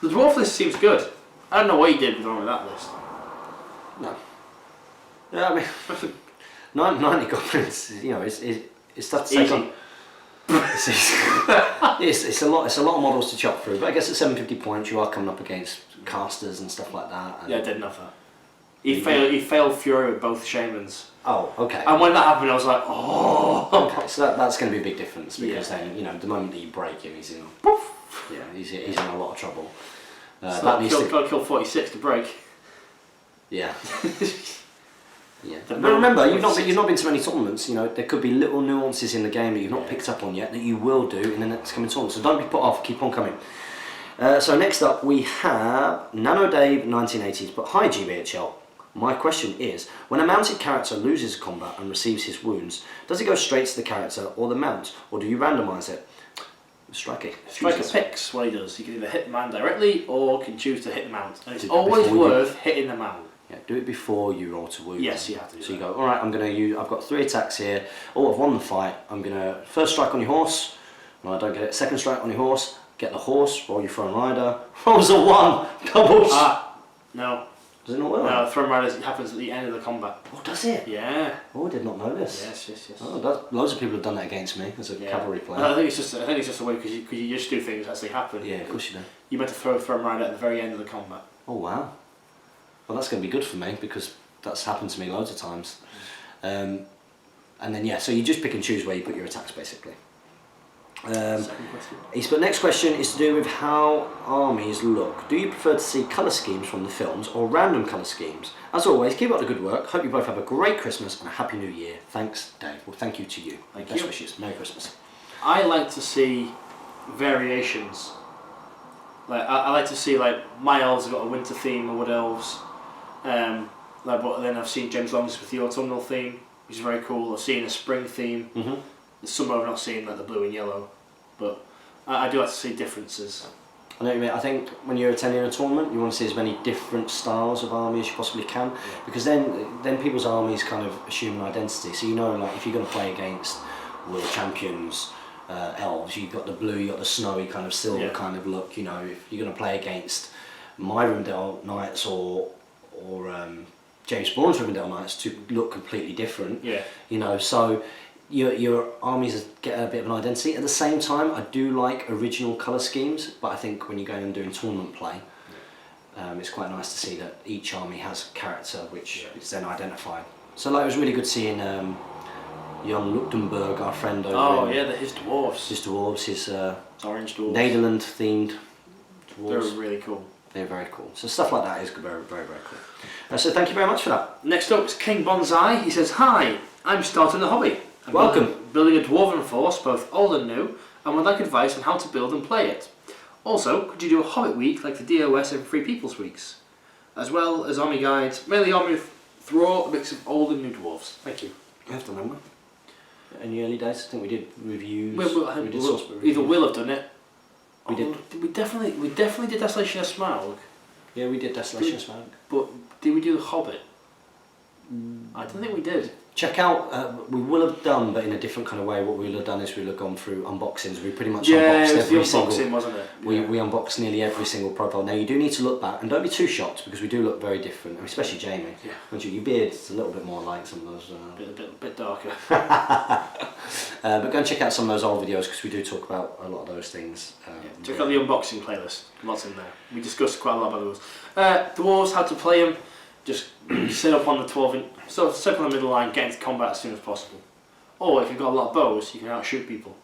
The Dwarf list seems good. I don't know what you did wrong with that list. No. Yeah, I mean, 90 goblins. You know, it's tough to take on. It's a lot of models to chop through. But I guess at 750 points, you are coming up against casters and stuff like that. And yeah, I didn't have that. He failed Fury with both Shamans. Oh, okay. And when that happened, I was like, oh. Okay, so that's going to be a big difference because then, you know, the moment that you break him, he's in. Poof. Yeah, he's in a lot of trouble. So got to kill 46 to break. Yeah. Yeah. But remember, you've not been to many tournaments. You know, there could be little nuances in the game that you've not picked up on yet that you will do in the next coming tournament. So don't be put off. Keep on coming. So next up we have Nano Dave 1980s. But hi GBHL. My question is, when a mounted character loses combat and receives his wounds, does it go straight to the character or the mount, or do you randomise it? Striker picks what he does. He can either hit the man directly or can choose to hit the mount. And it's always worth hitting the mount. Yeah, do it before you roll to wound. Yes, you have to do so you go, alright, I've got 3 attacks here. Oh, I've won the fight. I'm going to first strike on your horse. No, I don't get it. Second strike on your horse. Get the horse, roll your Throne Rider. Rolls a 1. Doubles. No. Does it not work? No, Throne Rider happens at the end of the combat. Oh, does it? Yeah. Oh, I did not know this. Yes. Oh, loads of people have done that against me as a cavalry player. I think it's just a way because you just do things as they happen. Yeah, of course you do. You meant to throw Throne Rider at the very end of the combat. Oh wow. Well, that's going to be good for me because that's happened to me loads of times. And then so you just pick and choose where you put your attacks basically. Second question. But next question is to do with how armies look. Do you prefer to see colour schemes from the films or random colour schemes? As always, keep up the good work. Hope you both have a great Christmas and a happy New Year. Thanks, Dave. Well, thank you to you. Best wishes. Merry Christmas. I like to see variations. Like I like to see like my elves have got a winter theme or wood elves. But then I've seen James Long's with the autumnal theme, which is very cool. I've seen a spring theme. Mm-hmm. Some I've not seen, like the blue and yellow, but I do like to see differences. I know what you mean. I think when you're attending a tournament, you want to see as many different styles of army as you possibly can, because then people's armies kind of assume an identity. So you know, like if you're going to play against world champions, elves, you've got the blue, you've got the snowy kind of silver kind of look. You know, if you're going to play against my Rivendell Knights or James Bourne's Rivendell Knights, to look completely different. Yeah. You know, so. Your armies get a bit of an identity. At the same time, I do like original colour schemes, but I think when you're going and doing tournament play, it's quite nice to see that each army has character which is then identified. So like, it was really good seeing young Luchtenberg, our friend over his dwarves. His dwarves, his orange dwarves. Nederland themed dwarves. They're really cool. They're very cool. So stuff like that is very, very, very cool. So thank you very much for that. Next up is King Bonsai. He says, hi, I'm starting the hobby. Welcome. Building a dwarven force, both old and new, and would like advice on how to build and play it. Also, could you do a Hobbit week like the DOS and Free People's weeks? As well as army guides, mainly army through a mix of old and new dwarves. Thank you. I have done that one. In the early days, I think we did reviews. Either will have done it. We did. We definitely did Desolation of Smaug. Yeah, we did Desolation of Smaug. But did we do the Hobbit? I don't think we did. Check out, we will have done, but in a different kind of way. What we will have done is we will have gone through unboxings. We pretty much it unboxed was every the single. unboxing, wasn't it? We unboxed nearly every single profile. Now you do need to look back and don't be too shocked because we do look very different, I mean, especially Jamie. Yeah. Your beard's a little bit more like some of those. Bit darker. But go and check out some of those old videos because we do talk about a lot of those things. Check out the unboxing playlist. Lots in there. We discussed quite a lot about those. Dwarves, how to play them. Just sit up on the 12 inch, so sit up on the middle line, get into combat as soon as possible. Or if you've got a lot of bows, you can outshoot people.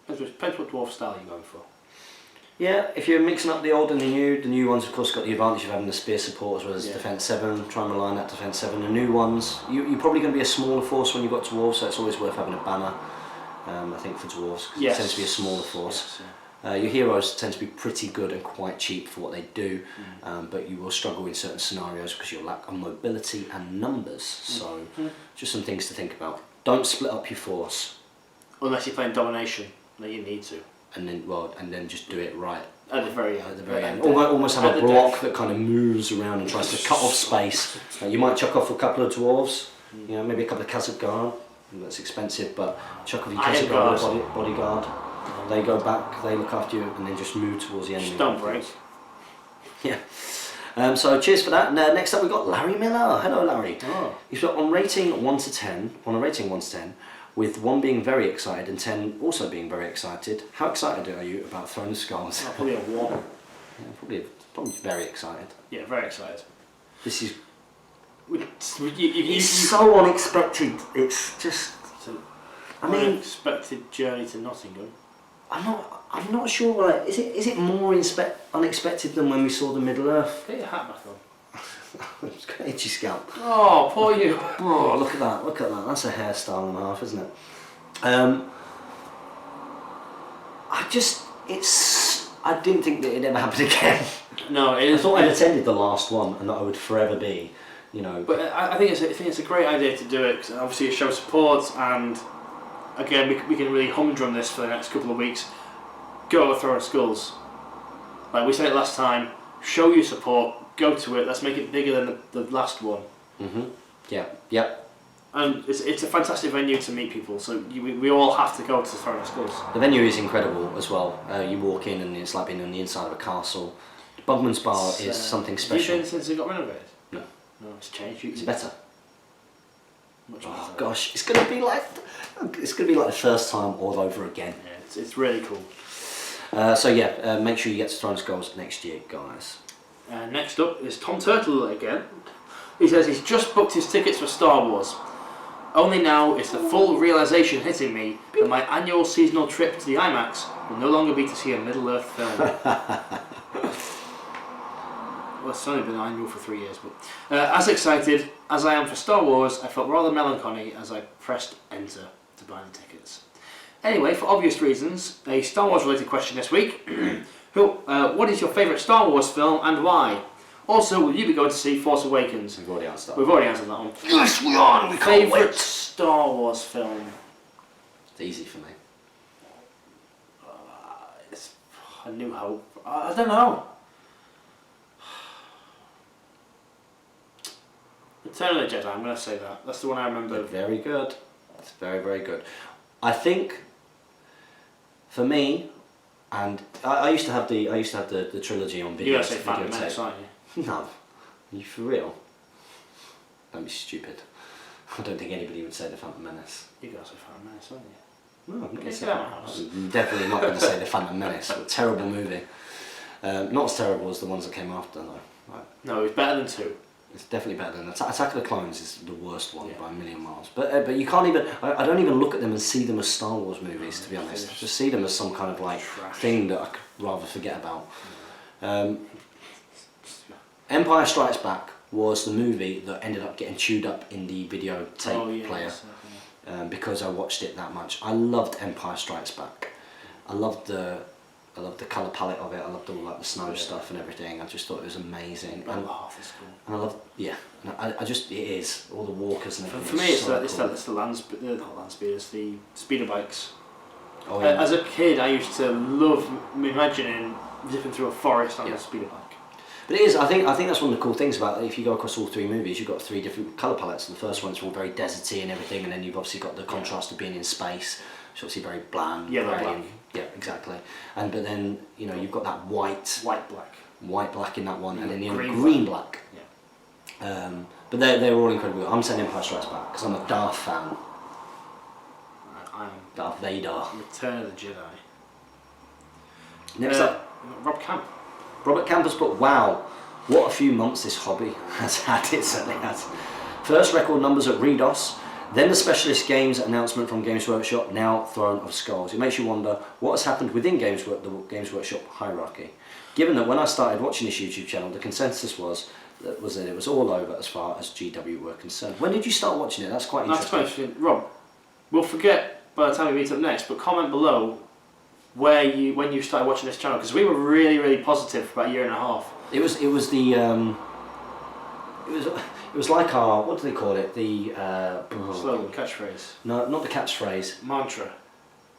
Depends what dwarf style you're going for. Yeah, if you're mixing up the old and the new ones of course got the advantage of having the spear support as well as defense 7, try and rely on that defense 7. The new ones, you're probably going to be a smaller force when you've got dwarves, so it's always worth having a banner, I think, for dwarves, because it tends to be a smaller force. Yes, your heroes tend to be pretty good and quite cheap for what they do, but you will struggle in certain scenarios because you'll lack on mobility and numbers, so just some things to think about. Don't split up your force. Unless you're playing domination, then you need to. And then just do it right at the very end. Almost have a block that kind of moves around and tries to cut off space. You might chuck off a couple of dwarves, maybe a couple of Khazad guard. That's expensive, but chuck off your Khazad guard or bodyguard. They go back, they look after you, and then just move towards the enemy. Just don't break. Yeah. So cheers for that. Now, next up we've got Larry Miller. Hello, Larry. Oh. He's got on a rating 1 to 10, with 1 being very excited and 10 also being very excited. How excited are you about Throne of Skulls? Oh, probably a 1. Yeah, probably very excited. Yeah, very excited. This is... It's so unexpected. It's just... unexpected journey to Nottingham. I'm not sure. Like, is it more unexpected than when we saw the Middle Earth? Get your hat back on. It's got an itchy scalp. Oh, poor you. Oh, look at that. That's a hairstyle and a half, isn't it? I didn't think that it'd ever happen again. No, I thought I'd attended the last one and that I would forever be, But I think it's a great idea to do it, because obviously it shows support, and again we can really humdrum this for the next couple of weeks. Go to Throne of Skulls. Like we said it last time, show your support, go to it, let's make it bigger than the last one. Yeah, yep. And it's a fantastic venue to meet people, so we all have to go to Throne of Skulls. The venue is incredible as well. You walk in and it's like being on the inside of a castle. Bugman's Bar is something special. Have you been since it got renovated? No. No, it's changed. It's better. Much Oh better. gosh, it's gonna be like the first time all over again. Yeah, it's really cool. Make sure you get to Throne of Skulls next year, guys. Next up is Tom Turtle again. He says he's just booked his tickets for Star Wars. Only now is the full realisation hitting me that my annual seasonal trip to the IMAX will no longer be to see a Middle-earth film. Well, it's only been annual for 3 years, but as excited as I am for Star Wars, I felt rather melancholy as I pressed enter to buy the tickets. Anyway, for obvious reasons, a Star Wars related question this week. What is your favourite Star Wars film and why? Also, will you be going to see Force Awakens? We've already answered that. We've already answered that one. Yes, we are! We can't Favourite wait! Star Wars film? It's easy for me. It's A New Hope. I don't know. Return of the Jedi, I'm going to say that. That's the one I remember. Very good. It's very, very good. I think, for me, and I used to have the trilogy on video. You're going to say Phantom Menace, aren't you? No. Are you for real? Don't be stupid. I don't think anybody would say the Phantom Menace. You're going to say Phantom Menace, aren't you? No, I'm not going to say Get out of my house. I'm definitely not going to say the Phantom Menace. A terrible movie. Not as terrible as the ones that came after, though. Right. No, it's better than 2. It's definitely better than Attack of the Clones is the worst one by a million miles. But you can't even. I don't even look at them and see them as Star Wars movies. To be honest, just see them as some kind of like thing that I could rather forget about. Empire Strikes Back was the movie that ended up getting chewed up in the videotape player because I watched it that much. I loved Empire Strikes Back. I loved the colour palette of it. I loved all like the snow stuff and everything. I just thought it was amazing. And I love, and I just, it is all the walkers and everything. For me, it's the speeder bikes. Oh, yeah. As a kid, I used to love imagining zipping through a forest on a speeder bike. But it is. I think that's one of the cool things about it. If you go across all 3 movies, you've got 3 different colour palettes. The first one's all very deserty and everything, and then you've obviously got the contrast of being in space, which is obviously very bland. Yellow black. Yeah, exactly. But then you've got that white black in that one, and then the green black. Yeah. But they're all incredible. I'm saying Empire Strikes Back because I'm a Darth fan. I am Darth Vader. Return of the Jedi. Next up, Rob Camp. Robert Campus, but wow, what a few months this hobby has had. It certainly has. First record numbers at Redos, Then the specialist games announcement from Games Workshop, now Throne of Skulls. It makes you wonder what has happened within the Games Workshop hierarchy. Given that when I started watching this YouTube channel, the consensus was that it was all over as far as GW were concerned. When did you start watching it? That's quite interesting. That's quite interesting. Rob, we'll forget by the time we meet up next, but comment below when you started watching this channel, because we were really, really positive for about a year and a half. It was like our, what do they call it? The slogan, catchphrase. No, not the catchphrase. Mantra.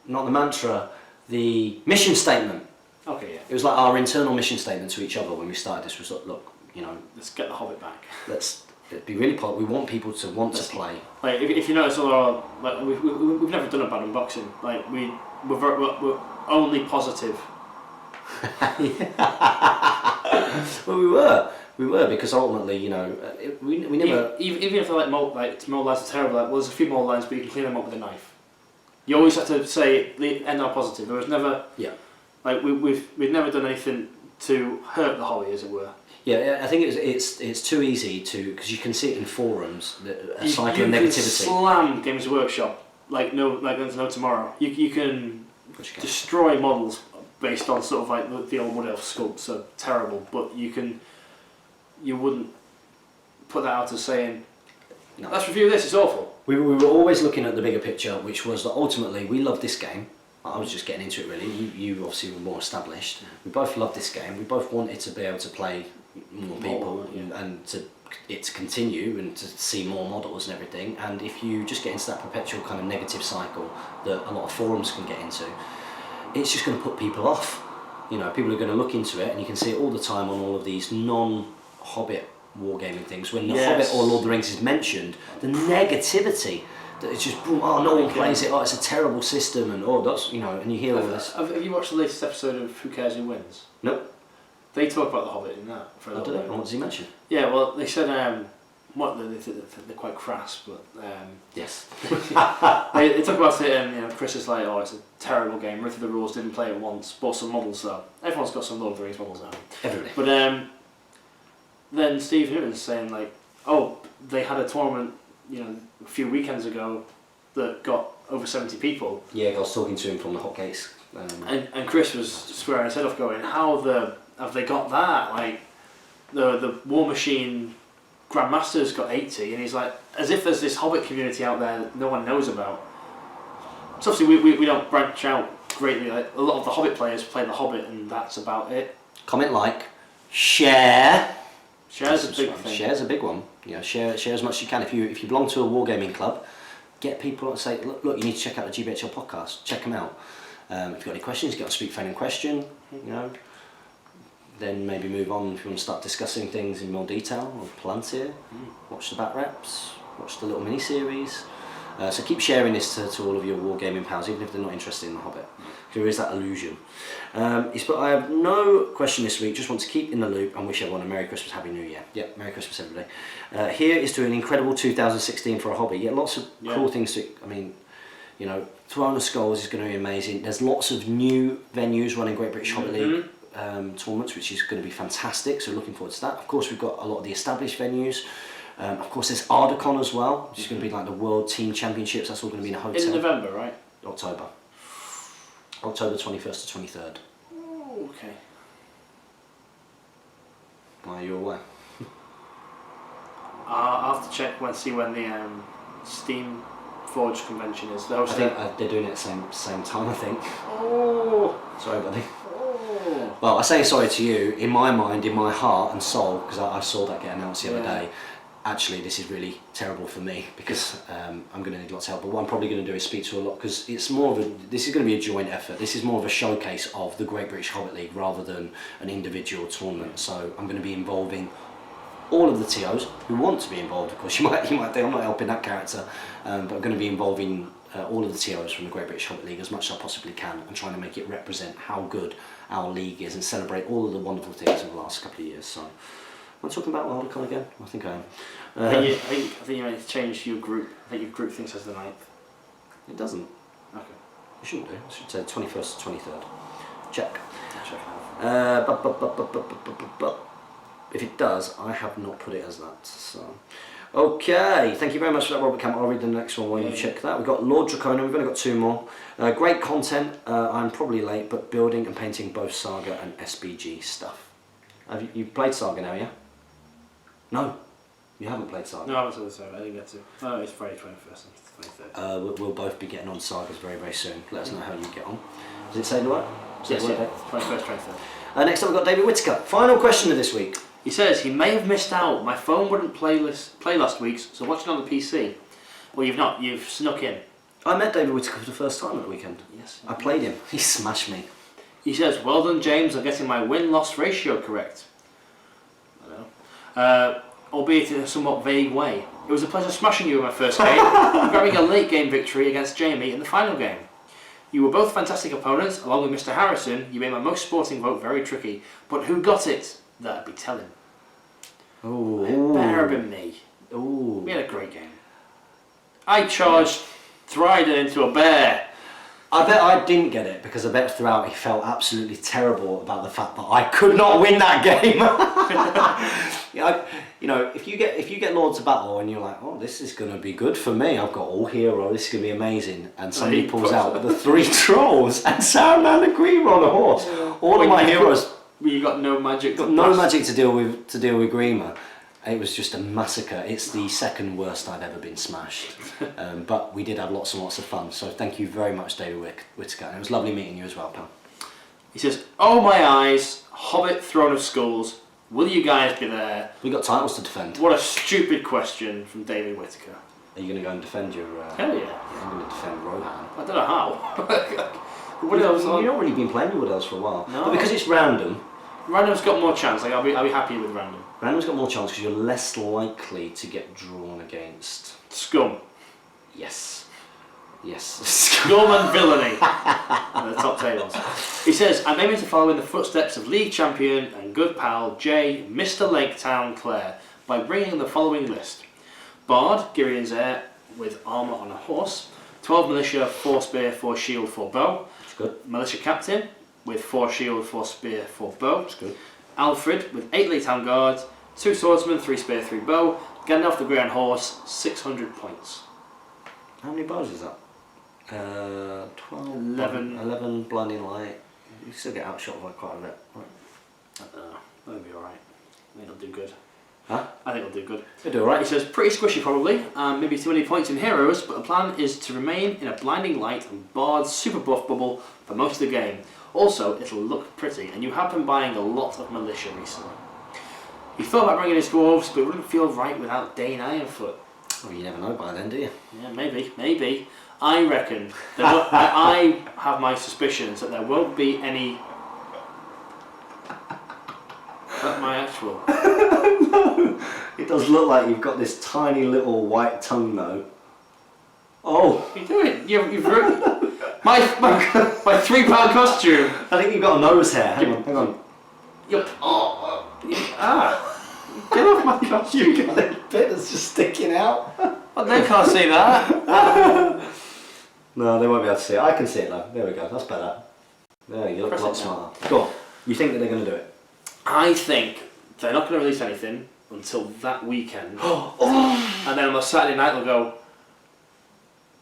Not the mantra. The mission statement. Okay, yeah. It was like our internal mission statement to each other when we started this. Was like, look, you know, let's get the Hobbit back. Let's be really positive. We want people to want to play. Like if you notice, all our like we've never done a bad unboxing. Like we're only positive. Well, we were because ultimately, you know, we never. Even if they're mold lines are terrible, well, there's a few mold lines, but you can clean them up with a knife. You always have to say end on positive. There was never. Yeah. Like we've never done anything to hurt the hobby, as it were. Yeah, I think it's too easy to, because you can see it in forums, a cycle of negativity. You can slam Games Workshop like there's no tomorrow. You can destroy models based on sort of like the old Wood Elf sculpts are terrible, but you wouldn't put that out as saying, no. Let's review this, it's awful. We were always looking at the bigger picture, which was that ultimately we love this game. I was just getting into it really. You obviously were more established. We both loved this game. We both wanted to be able to play more people and to continue and to see more models and everything. And if you just get into that perpetual kind of negative cycle that a lot of forums can get into, it's just going to put people off. You know, people are going to look into it, and you can see it all the time on all of these non-Hobbit wargaming things. When the Hobbit or Lord of the Rings is mentioned, the negativity. It's just boom, oh, no one plays it, oh, it's a terrible system, and oh, that's, you know, and you hear all this. Have you watched the latest episode of Who Cares Who Wins? Nope. They talk about the Hobbit in that. For a I don't know. What does he mention? Yeah, well, they said they're quite crass, but yes. they talk about it, and you know, Chris is like, oh, it's a terrible game. Ripped the rules, didn't play it once, bought some models though. Everyone's got some Lord of the Rings models now. Everybody. But then Steve Newton's saying like, oh, they had a tournament, you know, a few weekends ago that got over 70 people. Yeah, I was talking to him from the Hot Gates. And Chris was swearing his head off, going, have they got that? Like the War Machine Grandmaster's got 80, and he's like, as if there's this Hobbit community out there that no one knows about. So obviously we don't branch out greatly. Like, a lot of the Hobbit players play the Hobbit, and that's about it. Comment, like, share. Share's a big thing. Share's a big one. You know, share as much as you can. If you belong to a wargaming club, get people and say, look, you need to check out the GBHL podcast. Check them out. If you've got any questions, get a speak fan in question. You know, then maybe move on if you want to start discussing things in more detail. Or Palantir, watch the back reps, watch the little mini series. So keep sharing this to all of your wargaming pals, even if they're not interested in the Hobbit. There is that illusion. He's put, I have no question this week, just want to keep in the loop and wish everyone a Merry Christmas, Happy New Year. Yep, Merry Christmas everybody. Here is to an incredible 2016 for a hobby. Yeah, lots of cool things to, I mean, you know, Throne of Skulls is going to be amazing. There's lots of new venues running Great British Hobbit League tournaments, which is going to be fantastic, so looking forward to that. Of course, we've got a lot of the established venues. Of course, there's Ardacon as well, which is going to be like the World Team Championships. That's all going to be in a hotel. In November, right? October 21st to 23rd. Oh, okay. Are you aware? I'll have to check see when the Steam Forge convention is. I think they're doing it at the same time, I think. Oh! Sorry, buddy. Oh! Well, I say sorry to you. In my mind, in my heart and soul, because I saw that get announced the other day, actually this is really terrible for me, because I'm going to need lots of help. But what I'm probably going to do is speak to a lot, because it's more of this is going to be a joint effort. This is more of a showcase of the Great British Hobbit League rather than an individual tournament. So I'm going to be involving all of the TOs who want to be involved. Of course, you might think I'm not helping that character, but I'm going to be involving all of the TOs from the Great British Hobbit League as much as I possibly can, and trying to make it represent how good our league is and celebrate all of the wonderful things of the last couple of years. So, am I talking about Ardacon again? I think I am. I think you might have changed your group. I think your group thinks as the 9th. It doesn't. Okay. It shouldn't do. It should say 21st to 23rd. Check. Check it out. If it does, I have not put it as that. So, Okay, thank you very much for that, Robert Camp. I'll read the next one while you check that. We've got Lord Dracona, we've only got 2 more. Great content, I'm probably late, but building and painting both Saga and SBG stuff. Have you played Saga now, yeah? No, you haven't played Saga. No, I haven't played Saga, I didn't get to. Oh, it's Friday 21st and 23rd. We'll both be getting on Sagas very, very soon. Let us know how you get on. Does it say the right? Yes, yeah, 21st, 23rd. Next up we've got David Whittaker. Final question of this week. He says, he may have missed out. My phone wouldn't play last week's, so watching on the PC. Well, you've not. You've snuck in. I met David Whittaker for the first time at the weekend. Yes. I played him. He smashed me. He says, well done, James, on getting my win-loss ratio correct. I don't know. Albeit in a somewhat vague way. It was a pleasure smashing you in my first game, grabbing a late game victory against Jamie in the final game. You were both fantastic opponents, along with Mr. Harrison. You made my most sporting vote very tricky. But who got it? That'd be telling. Ooh. It better have been me. Ooh. We had a great game. I charged Thryden into a bear. I bet I didn't get it because I bet throughout he felt absolutely terrible about the fact that I could not win that game. You know, if you get Lords of Battle and you're like, oh, this is going to be good for me. I've got all hero. This is going to be amazing. And somebody pulls out the 3 trolls and Saruman and Green on a horse. All of my heroes. You got no magic. Got no magic to deal with Grima. It was just a massacre. It's the second worst I've ever been smashed. But we did have lots and lots of fun. So thank you very much, David Whittaker. And it was lovely meeting you as well, pal. He says, oh my eyes, Hobbit Throne of Skulls, will you guys be there? We got titles to defend. What a stupid question from David Whittaker. Are you going to go and defend your... Hell yeah. I'm going to defend Rohan. I don't know how. You've not really been playing Wood Elves for a while. No. But because it's random... Random's got more chance. Like I'll be happy with random. Random's got more chance because you're less likely to get drawn against... Scum. Yes. Yes. Scum and villainy. In the top tables. He says, I'm aiming to follow in the footsteps of league champion and good pal J. Mr. Laketown Clare by bringing the following list. Bard, Girian's heir with armour on a horse. 12 militia, 4 spear, 4 shield, 4 bow. That's good. Militia captain with 4 shield, 4 spear, 4 bow. That's good. Alfred with 8 Leytown guards, 2 swordsmen, 3 spear, 3 bow. Gandalf the Grey on horse, 600 points. How many bows is that? 12, 11 blinding light. You still get outshot by quite a bit. Right. I don't know, that'll be alright. I think it'll do good. Huh? I think it'll do good. It'll do alright. He says, pretty squishy probably, maybe too many points in heroes, but the plan is to remain in a blinding light and Bard's super buff bubble for most of the game. Also, it'll look pretty, and you have been buying a lot of militia recently. He thought about bringing his dwarves, but it wouldn't feel right without Dane Ironfoot. Well, you never know by then, do you? Yeah, maybe. I reckon, I have my suspicions that there won't be any... That's my actual... No, it does look like you've got this tiny little white tongue though. Oh! What are you doing? You've ruined... my £3 costume! I think you've got a nose hair. Hang on. Get off my costume! You got a bit that's just sticking out. Well, they can't see that. No, they won't be able to see it. I can see it though. There we go. That's better. There you go. Look a lot smarter. Go on. You think that they're going to do it? I think they're not going to release anything until that weekend. And then on the Saturday night they'll go,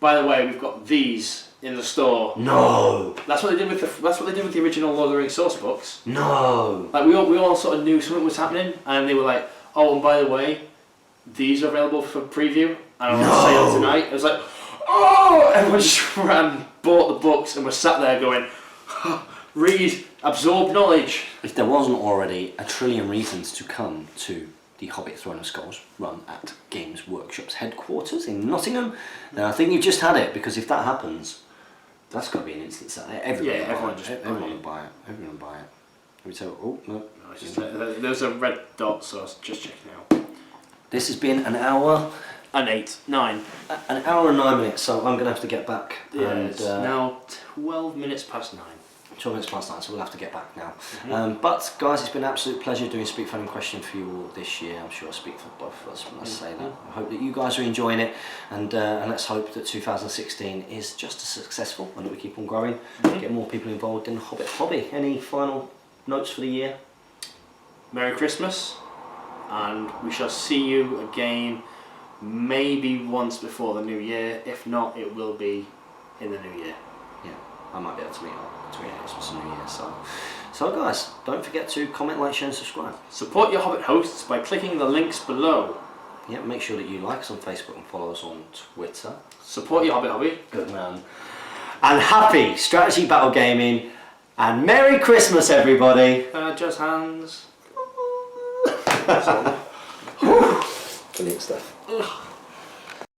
by the way, we've got these in the store. No. That's what they did with the original Lord of the Rings source books. No. Like we all sort of knew something was happening, and they were like, oh, and by the way, these are available for preview and on sale tonight. It was like, oh! Everyone just ran, bought the books, and was sat there going, read, absorb knowledge. If there wasn't already a trillion reasons to come to the Hobbit Throne of Skulls run at Games Workshop's headquarters in Nottingham, then I think you've just had it, because if that happens, that's going to be an instant sell. Everyone will buy it. Everyone will buy it. We say, oh, no. No, it's just, there's a red dot, so I was just checking it out. This has been an hour. An 9. An hour and 9 minutes, so I'm going to have to get back. Yeah, and, it's now 12 minutes past 9. 12 minutes past 9, so we'll have to get back now. Mm-hmm. But guys, it's been an absolute pleasure doing Speak Phone Question for you all this year. I'm sure I speak for both of us when I say that. I hope that you guys are enjoying it, and let's hope that 2016 is just as successful and that we keep on growing, get more people involved in the Hobbit hobby. Any final notes for the year? Merry Christmas, and we shall see you again maybe once before the new year. If not, it will be in the new year. Yeah, I might be able to meet up between Christmas and New Year. So guys, don't forget to comment, like, share and subscribe. Support your Hobbit hosts by clicking the links below. Yeah, make sure that you like us on Facebook and follow us on Twitter. Support your Hobbit hobby. Good man. And happy Strategy Battle Gaming and Merry Christmas, everybody. Just hands. Brilliant stuff. Ugh.